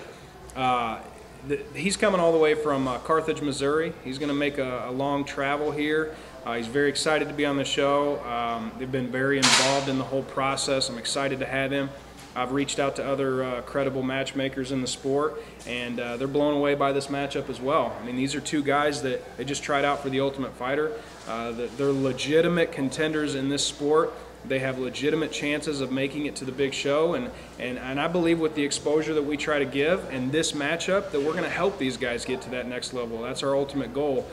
He's coming all the way from Carthage, Missouri. He's going to make a long travel here. He's very excited to be on the show. They've been very involved in the whole process. I'm excited to have him. I've reached out to other credible matchmakers in the sport, and they're blown away by this matchup as well. I mean, these are two guys that they just tried out for the Ultimate Fighter. They're legitimate contenders in this sport. They have legitimate chances of making it to the big show, and I believe with the exposure that we try to give and this matchup that we're going to help these guys get to that next level. That's our ultimate goal.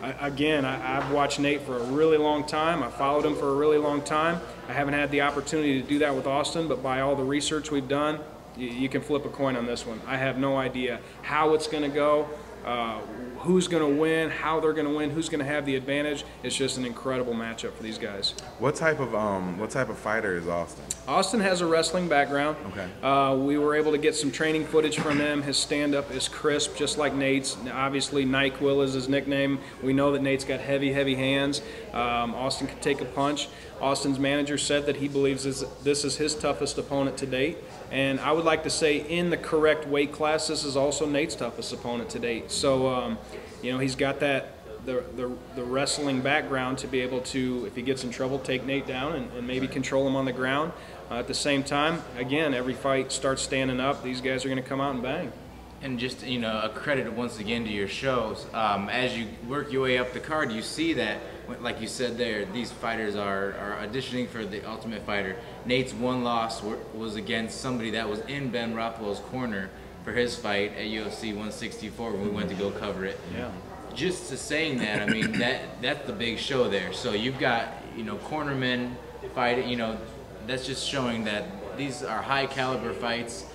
I've watched Nate for a really long time. I followed him for a really long time. I haven't had the opportunity to do that with Austin, but by all the research we've done, you can flip a coin on this one. I have no idea how it's going to go, who's going to win, how they're going to win, who's going to have the advantage. It's just an incredible matchup for these guys. What type of fighter is Austin? Austin has a wrestling background. Okay. We were able to get some training footage from him. His stand-up is crisp, just like Nate's. Obviously, NyQuil is his nickname. We know that Nate's got heavy, heavy hands. Austin can take a punch. Austin's manager said that he believes this is his toughest opponent to date. And I would like to say in the correct weight class, this is also Nate's toughest opponent to date. So, you know, he's got the wrestling background to be able to, if he gets in trouble, take Nate down and maybe control him on the ground. At the same time, again, every fight starts standing up. These guys are going to come out and bang. And just, you know, a credit once again to your shows. As you work your way up the card, you see that, like you said there, these fighters are auditioning for the Ultimate Fighter. Nate's one loss was against somebody that was in Ben Rothwell's corner for his fight at UFC 164 when we went to go cover it. Yeah. Just to saying that, I mean, that's the big show there. So you've got, you know, cornermen fighting, you know, that's just showing that these are high caliber fights.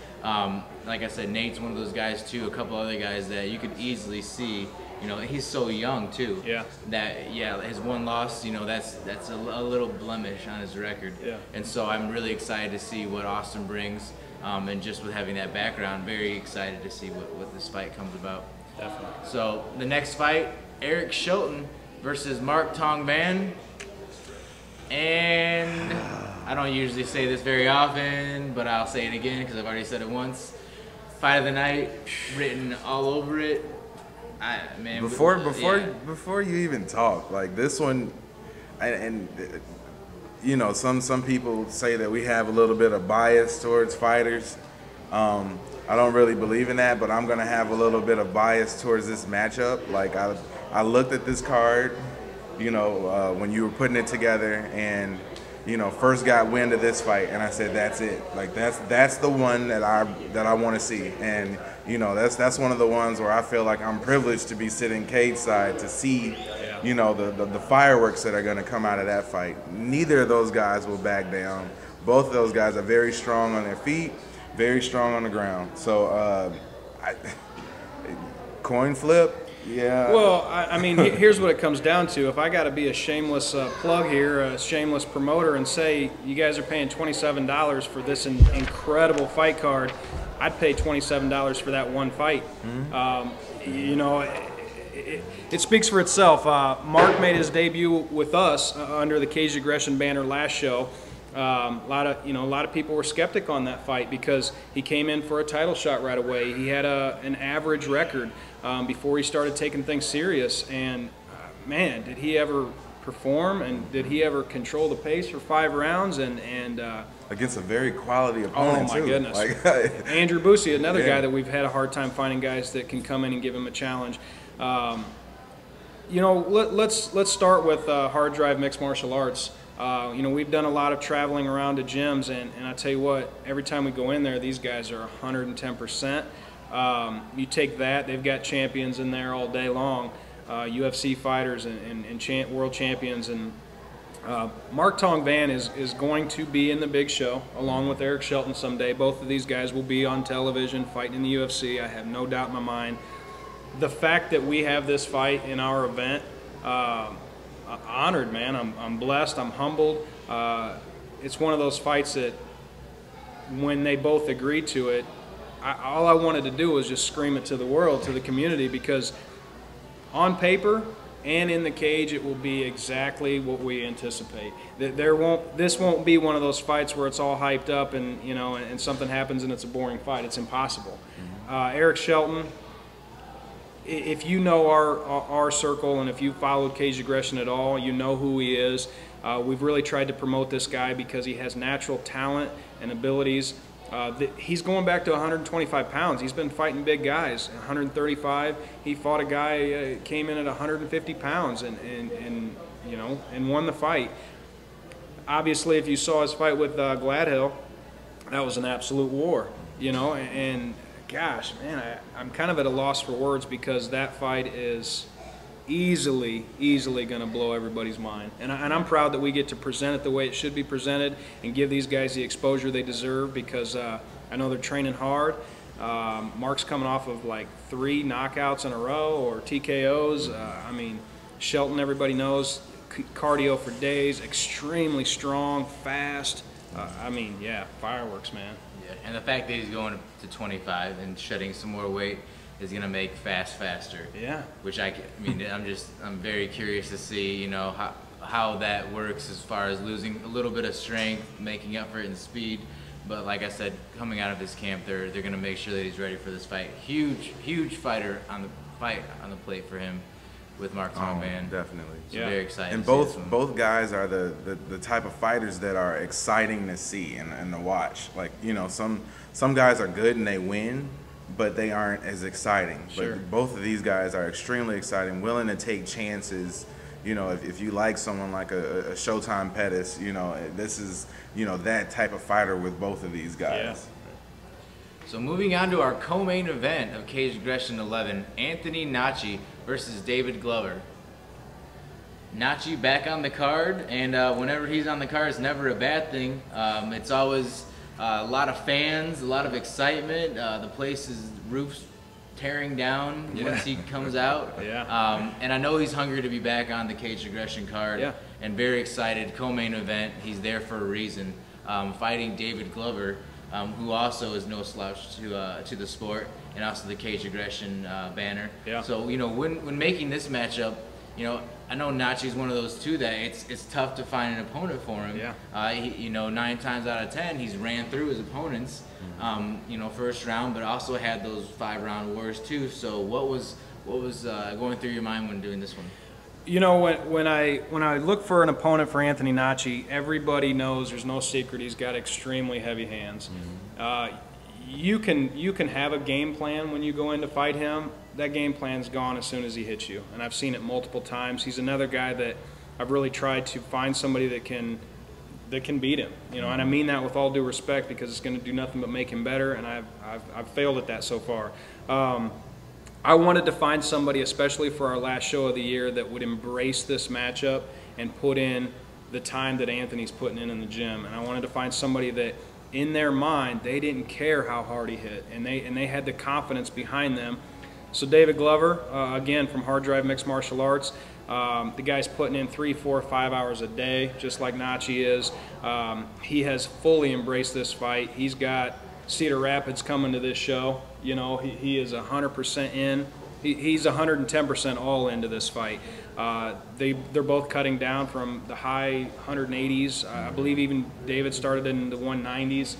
like I said, Nate's one of those guys too. A couple other guys that you could easily see. You know, he's so young too. Yeah. That his one loss, you know, that's a little blemish on his record. Yeah. And so I'm really excited to see what Austin brings, and just with having that background, very excited to see what this fight comes about. Definitely. So the next fight, Eric Shoten versus Mark Tong Van. And I don't usually say this very often, but I'll say it again because I've already said it once. Fight of the night, written all over it. Man, before you even talk, like this one, and you know, some people say that we have a little bit of bias towards fighters. I don't really believe in that, but I'm gonna have a little bit of bias towards this matchup. Like I looked at this card, you know, when you were putting it together, and you know, first got wind of this fight, and I said, that's it. Like that's the one that I want to see, and you know, that's one of the ones where I feel like I'm privileged to be sitting cage side to see, you know, the fireworks that are going to come out of that fight. Neither of those guys will back down. Both of those guys are very strong on their feet, very strong on the ground. So, coin flip. Yeah. Well, I mean, here's what it comes down to. If I got to be a shameless plug here, a shameless promoter, and say you guys are paying $27 for this incredible fight card, I'd pay $27 for that one fight. Mm-hmm. You know, it speaks for itself. Mark made his debut with us under the Cage Aggression banner last show. A lot of people were skeptic on that fight because he came in for a title shot right away. He had an average record before he started taking things serious, and man, did he ever perform, and did he ever control the pace for 5 rounds and against a very quality opponent. Oh my goodness. Like, Andrew Busey, another guy that we've had a hard time finding guys that can come in and give him a challenge. You know, let's start with Hard Drive Mixed Martial Arts. You know, we've done a lot of traveling around to gyms, and I tell you what, every time we go in there, these guys are 110%. You take that, they've got champions in there all day long, UFC fighters and world champions. And Mark Tong Van is going to be in the big show along with Eric Shelton someday. Both of these guys will be on television fighting in the UFC. I have no doubt in my mind. The fact that we have this fight in our event, honored, man. I'm blessed. I'm humbled. It's one of those fights that when they both agreed to it, all I wanted to do was just scream it to the world, to the community, because on paper and in the cage it will be exactly what we anticipate. This won't be one of those fights where it's all hyped up and, you know, and something happens and it's a boring fight. It's impossible. Mm-hmm. Eric Shelton, if you know our circle and if you followed Cage Aggression at all, you know who he is. We've really tried to promote this guy because he has natural talent and abilities. He's going back to 125 pounds. He's been fighting big guys. 135. He fought a guy came in at 150 pounds and you know, and won the fight. Obviously, if you saw his fight with Gladhill, that was an absolute war. You know, and gosh, man, I'm kind of at a loss for words because that fight is easily going to blow everybody's mind. And I'm proud that we get to present it the way it should be presented and give these guys the exposure they deserve because I know they're training hard. Mark's coming off of like 3 knockouts in a row or TKOs. I mean, Shelton, everybody knows, cardio for days, extremely strong, fast. I mean, yeah, fireworks, man. Yeah, and the fact that he's going to 25 and shedding some more weight is going to make faster. Yeah. Which I mean, I'm very curious to see, you know, how that works as far as losing a little bit of strength, making up for it in speed. But like I said, coming out of this camp, they're going to make sure that he's ready for this fight. Huge fighter on the plate for him with Mark Tong Van. Definitely. So very excited. And both guys are the type of fighters that are exciting to see and to watch. Like, you know, some guys are good and they win, but they aren't as exciting. Sure. But both of these guys are extremely exciting, willing to take chances. You know, if you like someone like a Showtime Pettis, you know, this is, you know, that type of fighter with both of these guys. Yeah. So moving on to our co-main event of Cage Aggression 11, Anthony Nochi versus David Glover. Nochi back on the card, and whenever he's on the card, it's never a bad thing. It's always A lot of fans, a lot of excitement. The place is roofs tearing down once he comes out. And I know he's hungry to be back on the Cage Aggression card, and very excited. Co-main event, he's there for a reason. Fighting David Glover, who also is no slouch to the sport, and also the Cage Aggression banner. So, you know, when making this matchup, you know, I know Nochi's one of those two that it's tough to find an opponent for him. You know, 9 times out of 10, he's ran through his opponents, you know, first round, but also had those 5-round wars too. So what was going through your mind when doing this one? You know, when I look for an opponent for Anthony Nochi, everybody knows there's no secret he's got extremely heavy hands. You can have a game plan when you go in to fight him. That game plan's gone as soon as he hits you, and I've seen it multiple times. He's another guy that I've really tried to find somebody that can beat him. You know, and I mean that with all due respect, because it's going to do nothing but make him better, and I've failed at that so far. I wanted to find somebody, especially for our last show of the year, that would embrace this matchup and put in the time that Anthony's putting in the gym. And I wanted to find somebody that, in their mind, they didn't care how hard he hit, and they had the confidence behind them. So David Glover, again, from Hard Drive Mixed Martial Arts, the guy's putting in 3, 4, 5 hours a day, just like Nochi is. He has fully embraced this fight. He's got Cedar Rapids coming to this show. You know, he is 100% in. He's 110% all into this fight. They're both cutting down from the high 180s. I believe even David started in the 190s.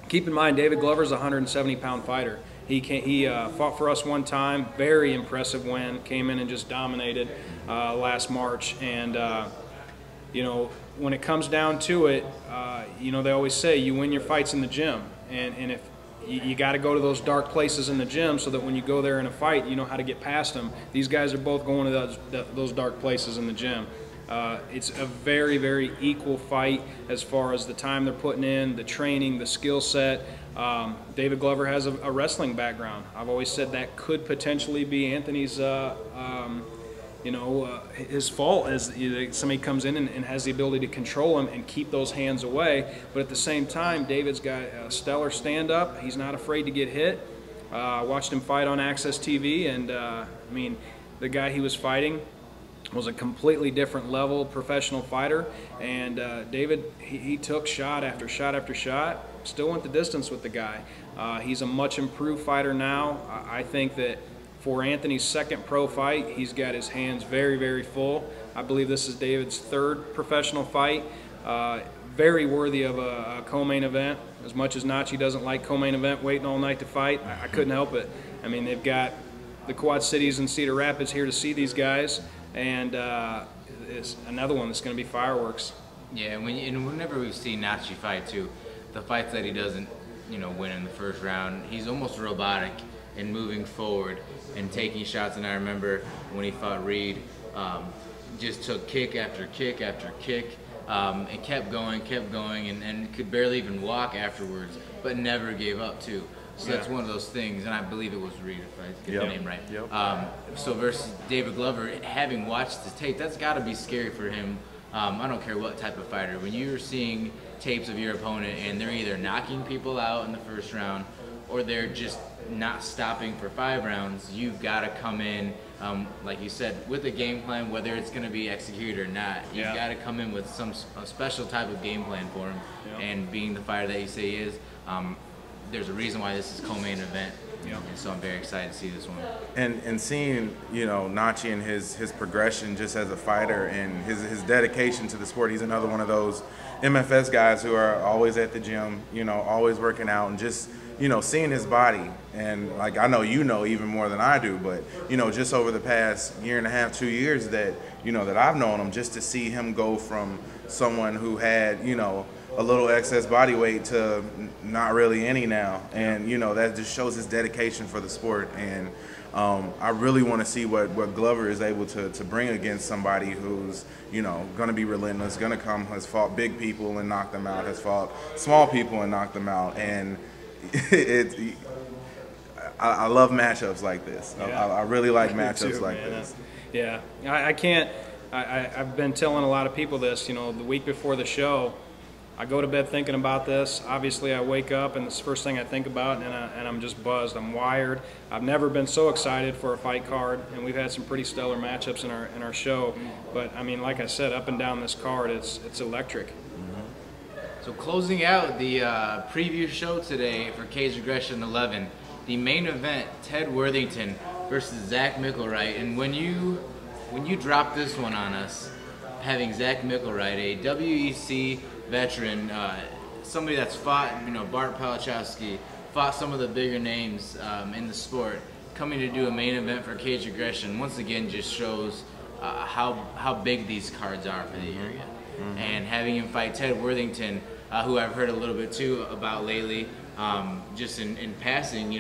Keep in mind, David Glover's a 170-pound fighter. He fought for us one time, very impressive win, came in and just dominated last March. And, you know, when it comes down to it, you know, they always say you win your fights in the gym. And if you got to go to those dark places in the gym so that when you go there in a fight, you know how to get past them. These guys are both going to those dark places in the gym. It's a very, very equal fight as far as the time they're putting in, the training, the skill set. David Glover has a wrestling background. I've always said that could potentially be Anthony's, you know, his fault, as somebody comes in and has the ability to control him and keep those hands away. But at the same time, David's got a stellar stand-up. He's not afraid to get hit. Watched him fight on Access TV, and I mean, the guy he was fighting was a completely different level professional fighter, and David, he took shot after shot after shot, still went the distance with the guy. He's a much improved fighter now. I think that for Anthony's second pro fight, he's got his hands very, very full. I believe this is David's 3rd professional fight. Very worthy of a co-main event. As much as Nochi doesn't like co-main event, waiting all night to fight, I couldn't help it. I mean, they've got the Quad Cities and Cedar Rapids here to see these guys, and it's another one that's going to be fireworks. Yeah, and whenever we've seen Nochi fight too, the fights that he doesn't, you know, win in the first round, he's almost robotic in moving forward and taking shots. And I remember when he fought Reed, just took kick after kick after kick, and kept going, and could barely even walk afterwards, but never gave up too. So that's one of those things, and I believe it was Reed, if I get the name right. So versus David Glover, having watched the tape, that's got to be scary for him. I don't care what type of fighter. When you're seeing tapes of your opponent and they're either knocking people out in the first round or they're just not stopping for 5 rounds, you've got to come in, like you said, with a game plan, whether it's going to be executed or not. You've got to come in with a special type of game plan for him. And being the fighter that you say he is, there's a reason why this is co-main event. And so I'm very excited to see this one. And seeing, you know, Nochi and his progression just as a fighter and his dedication to the sport. He's another one of those MFS guys who are always at the gym, you know, always working out, and just, you know, seeing his body. And like, I know you know even more than I do, but, you know, just over the past 1.5 to 2 years that, you know, that I've known him, just to see him go from someone who had, you know, a little excess body weight to not really any now. And, you know, that just shows his dedication for the sport. And I really want to see what Glover is able to bring against somebody who's, you know, going to be relentless, going to come, has fought big people and knocked them out, has fought small people and knocked them out. And I love matchups like this. I really like matchups like this. Yeah, I can't, I've been telling a lot of people this, you know, the week before the show, I go to bed thinking about this. Obviously, I wake up and it's the first thing I think about, and I'm just buzzed. I'm wired. I've never been so excited for a fight card, and we've had some pretty stellar matchups in our show. But I mean, like I said, up and down this card, it's electric. So closing out the preview show today for Cage Aggression 11, the main event, Ted Worthington versus Zach McBride. And when you dropped this one on us, having Zach McBride, a WEC veteran, somebody that's fought, Bart Palachowski, fought some of the bigger names in the sport, coming to do a main event for Cage Aggression, once again just shows how big these cards are for the area. And having him fight Ted Worthington, who I've heard a little bit too about lately, just in passing,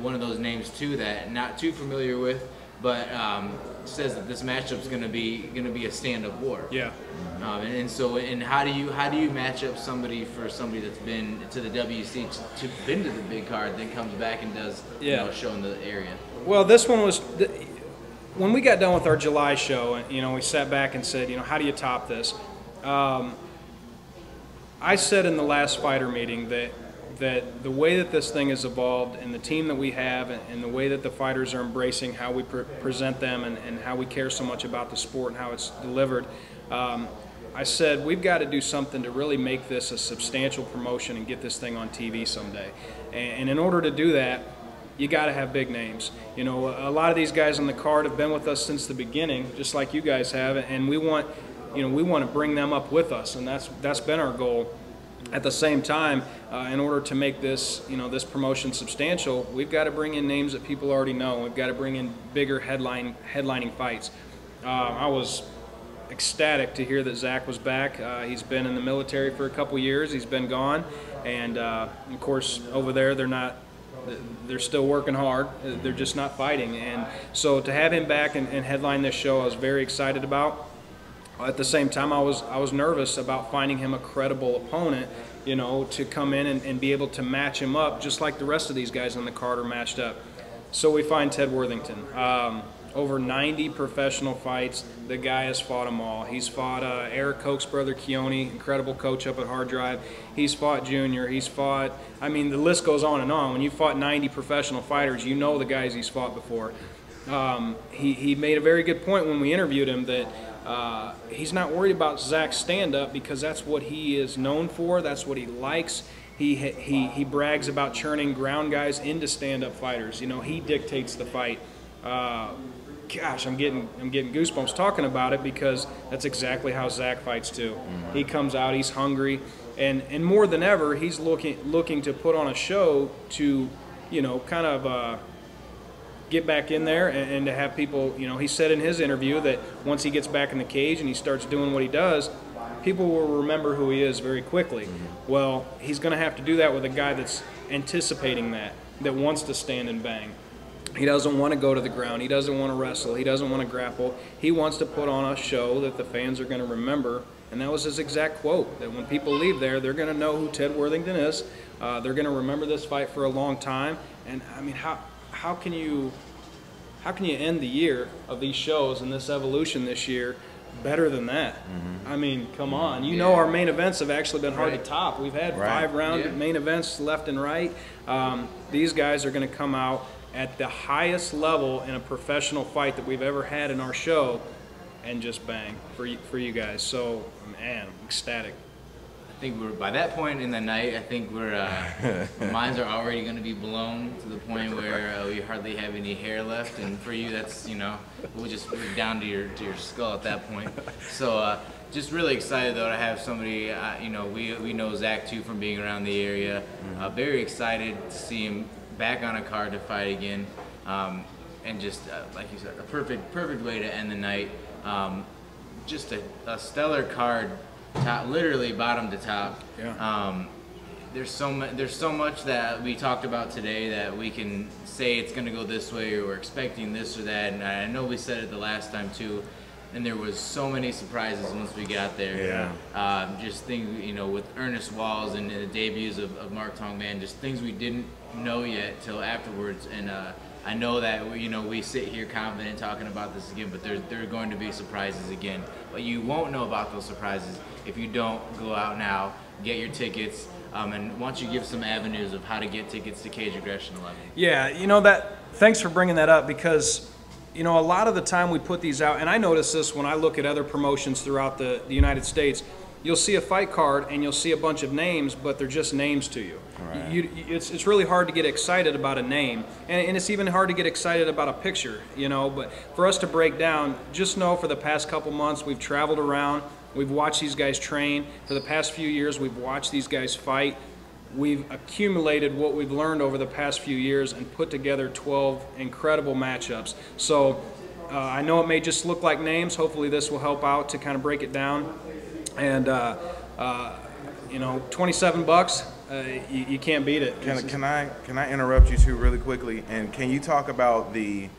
one of those names too that not too familiar with, but says that this matchup's gonna be a stand-up war. Yeah. And how do you match up somebody that's been to the WC, been to the big card, then comes back and does show in the area? Well, this one was when we got done with our July show, and we sat back and said, how do you top this? I said in the last fighter meeting that the way that this thing has evolved and the team that we have and the way that the fighters are embracing how we present them and how we care so much about the sport and how it's delivered, I said we've got to do something to really make this a substantial promotion and get this thing on TV someday. And in order to do that, you got to have big names. A lot of these guys on the card have been with us since the beginning, just like you guys have, and we want to bring them up with us, and that's been our goal. At the same time, in order to make this, this promotion substantial, we've got to bring in names that people already know. We've got to bring in bigger headlining fights. I was ecstatic to hear that Zach was back. He's been in the military for a couple years. He's been gone, and of course over there they're still working hard. They're just not fighting, and so to have him back and headline this show, I was very excited about. At the same time, I was nervous about finding him a credible opponent, to come in and be able to match him up just like the rest of these guys on the card are matched up. So we find Ted Worthington. Over 90 professional fights. The guy has fought them all. He's fought Eric Koch's brother Keone, incredible coach up at Hard Drive. He's fought Junior. He's fought, the list goes on and on. When you fought 90 professional fighters, you know the guys he's fought before. He made a very good point when we interviewed him that he's not worried about Zach's stand-up because that's what he is known for. That's what he likes. He brags about churning ground guys into stand-up fighters. He dictates the fight. Gosh, I'm getting goosebumps talking about it because that's exactly how Zach fights too. He comes out, he's hungry, and more than ever, he's looking to put on a show to, kind of get back in there and to have people, he said in his interview that once he gets back in the cage and he starts doing what he does, people will remember who he is very quickly. Well, he's going to have to do that with a guy that's anticipating that wants to stand and bang. He doesn't want to go to the ground. He doesn't want to wrestle. He doesn't want to grapple. He wants to put on a show that the fans are going to remember. And that was his exact quote, that when people leave there, they're going to know who Ted Worthington is. They're going to remember this fight for a long time. And, how can you end the year of these shows and this evolution this year better than that? Come on. Our main events have actually been hard to top. We've had 5-round main events left and right. These guys are going to come out at the highest level in a professional fight that we've ever had in our show and just bang for you guys. So, man, I'm ecstatic. I think we're by that point in the night. I think our minds are already going to be blown to the point where we hardly have any hair left. And for you, that's we're down to your skull at that point. So just really excited though to have somebody. We know Zach too from being around the area. Very excited to see him back on a card to fight again, and just like you said, a perfect way to end the night. Just a stellar card. Literally bottom to top. Yeah. There's so much that we talked about today that we can say it's going to go this way or we're expecting this or that. And I know we said it the last time too. And there was so many surprises once we got there. Yeah. Just things, with Ernest Walls and the debuts of Mark Tongman, just things we didn't know yet till afterwards. And I know that we sit here confident talking about this again, but there are going to be surprises again. But you won't know about those surprises if you don't go out now, get your tickets, and why don't you give some avenues of how to get tickets to Cage Aggression 11? Yeah, thanks for bringing that up, because a lot of the time we put these out, and I notice this when I look at other promotions throughout the United States. You'll see a fight card and you'll see a bunch of names, but they're just names to you. Right. It's really hard to get excited about a name, and it's even hard to get excited about a picture, But for us to break down, just know for the past couple months we've traveled around, we've watched these guys train. For the past few years we've watched these guys fight. We've accumulated what we've learned over the past few years and put together 12 incredible matchups. So I know it may just look like names. Hopefully this will help out to kind of break it down. And $27, you can't beat it. Can I interrupt you two really quickly? And can you talk about the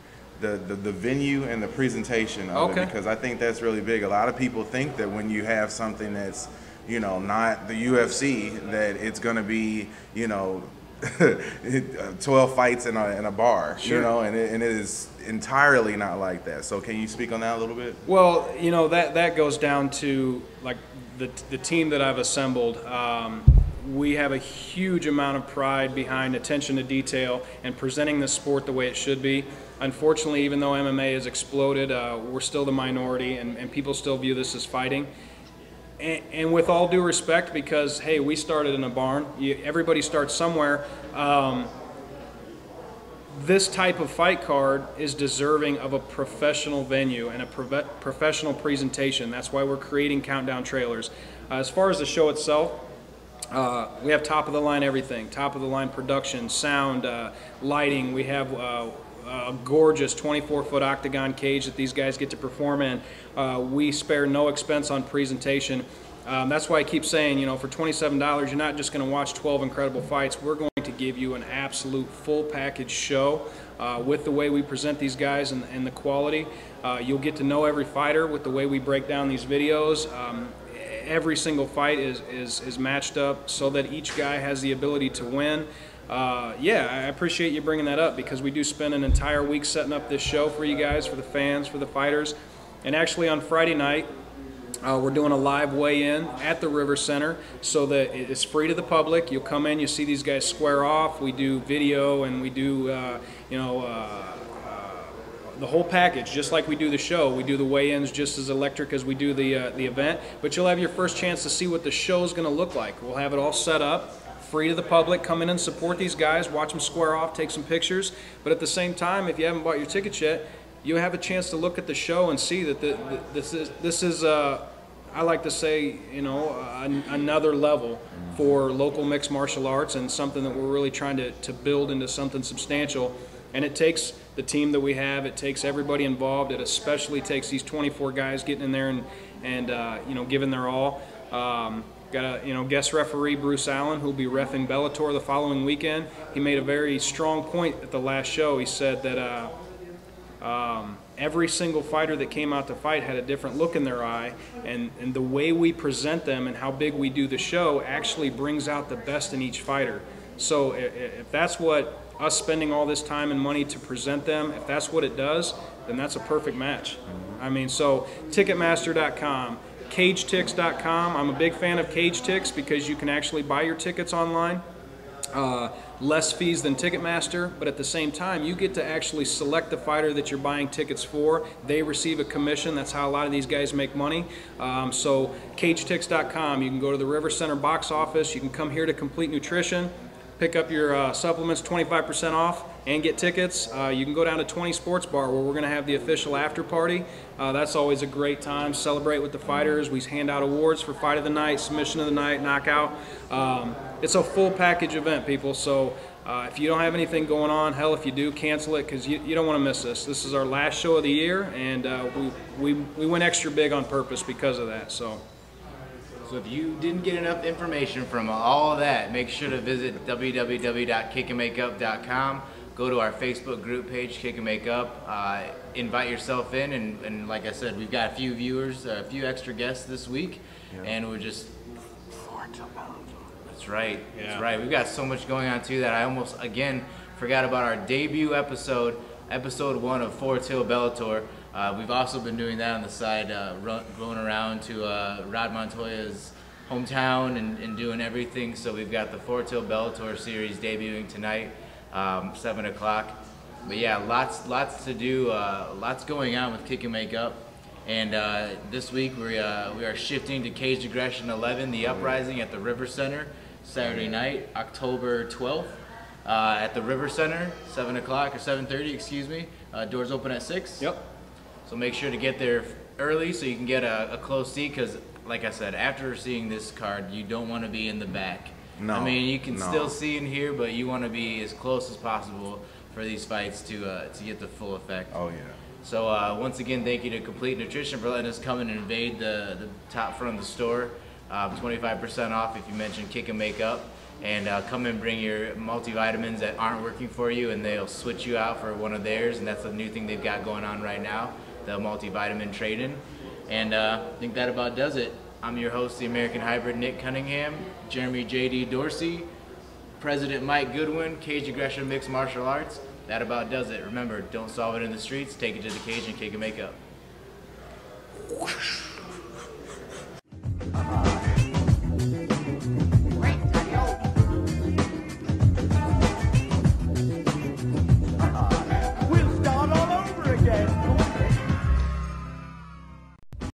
venue and the presentation of it? Because I think that's really big. A lot of people think that when you have something that's not the UFC, that it's going to be 12 fights in a bar. Sure. And it is entirely not like that. So can you speak on that a little bit? Well, that goes down to like the team that I've assembled. We have a huge amount of pride behind attention to detail and presenting the sport the way it should be. Unfortunately, even though MMA has exploded, we're still the minority, and people still view this as fighting. And with all due respect, because, hey, we started in a barn. Everybody starts somewhere. This type of fight card is deserving of a professional venue and a professional presentation. That's why we're creating countdown trailers. As far as the show itself, we have top-of-the-line everything. Top-of-the-line production, sound, lighting. We have a gorgeous 24-foot octagon cage that these guys get to perform in. We spare no expense on presentation. That's why I keep saying, for $27, you're not just going to watch 12 incredible fights. We're going to give you an absolute full package show with the way we present these guys and the quality. You'll get to know every fighter with the way we break down these videos. Every single fight is matched up so that each guy has the ability to win. Yeah, I appreciate you bringing that up, because we do spend an entire week setting up this show for you guys, for the fans, for the fighters. And actually on Friday night, we're doing a live weigh-in at the River Center, so that it's free to the public. You'll come in, you see these guys square off. We do video, and we do, the whole package, just like we do the show. We do the weigh-ins just as electric as we do the event. But you'll have your first chance to see what the show is going to look like. We'll have it all set up, free to the public. Come in and support these guys, watch them square off, take some pictures. But at the same time, if you haven't bought your tickets yet, you have a chance to look at the show and see that this is I like to say, another level for local mixed martial arts, and something that we're really trying to build into something substantial. And it takes the team that we have, it takes everybody involved. It especially takes these 24 guys getting in there and giving their all. Got a guest referee, Bruce Allen, who'll be reffing Bellator the following weekend. He made a very strong point at the last show. He said that every single fighter that came out to fight had a different look in their eye, and the way we present them and how big we do the show actually brings out the best in each fighter. So if that's what us spending all this time and money to present them, if that's what it does, then that's a perfect match. I mean, so Ticketmaster.com, CageTix.com. I'm a big fan of CageTix because you can actually buy your tickets online. Less fees than Ticketmaster, but at the same time, you get to actually select the fighter that you're buying tickets for. They receive a commission. That's how a lot of these guys make money. So CageTix.com, you can go to the River Center box office. You can come here to Complete Nutrition, pick up your supplements 25% off, and get tickets. You can go down to 20 Sports Bar, where we're going to have the official after party. That's always a great time. Celebrate with the fighters. We hand out awards for Fight of the Night, Submission of the Night, Knockout. It's a full package event, people. So if you don't have anything going on, hell, if you do, cancel it, because you don't want to miss this. This is our last show of the year, and we went extra big on purpose because of that. So if you didn't get enough information from all of that, make sure to visit www.kickandmakeup.com. Go to our Facebook group page, Kick and Make Up. Invite yourself in, and like I said, we've got a few viewers, a few extra guests this week, and we're just... That's right. Yeah. That's right. We've got so much going on too that I almost, again, forgot about our debut episode, episode 1 of Fort Hill Bellator. We've also been doing that on the side, going around to Rod Montoya's hometown and doing everything. So we've got the Fort Hill Bellator series debuting tonight, 7 o'clock. But yeah, lots to do, lots going on with Kick and Make Up. And this week we are shifting to Caged Aggression 11, the Uprising at the River Center, Saturday night, October 12th, at the River Center, 7 o'clock or 7:30, excuse me. Doors open at 6. Yep. So make sure to get there early so you can get a close seat, because like I said, after seeing this card, you don't want to be in the back. No. I mean, you can still see in here, but you want to be as close as possible for these fights to get the full effect. Oh, yeah. So once again, thank you to Complete Nutrition for letting us come and invade the top front of the store. 25% off if you mention Kick and Make Up. And come and bring your multivitamins that aren't working for you, and they'll switch you out for one of theirs. And that's a new thing they've got going on right now, the multivitamin trade-in. And I think that about does it. I'm your host, the American Hybrid, Nick Cunningham, Jeremy J.D. Dorsey, President Mike Goodwin, Cage Aggression Mixed Martial Arts. That about does it. Remember, don't solve it in the streets, take it to the cage and Kick and Make Up.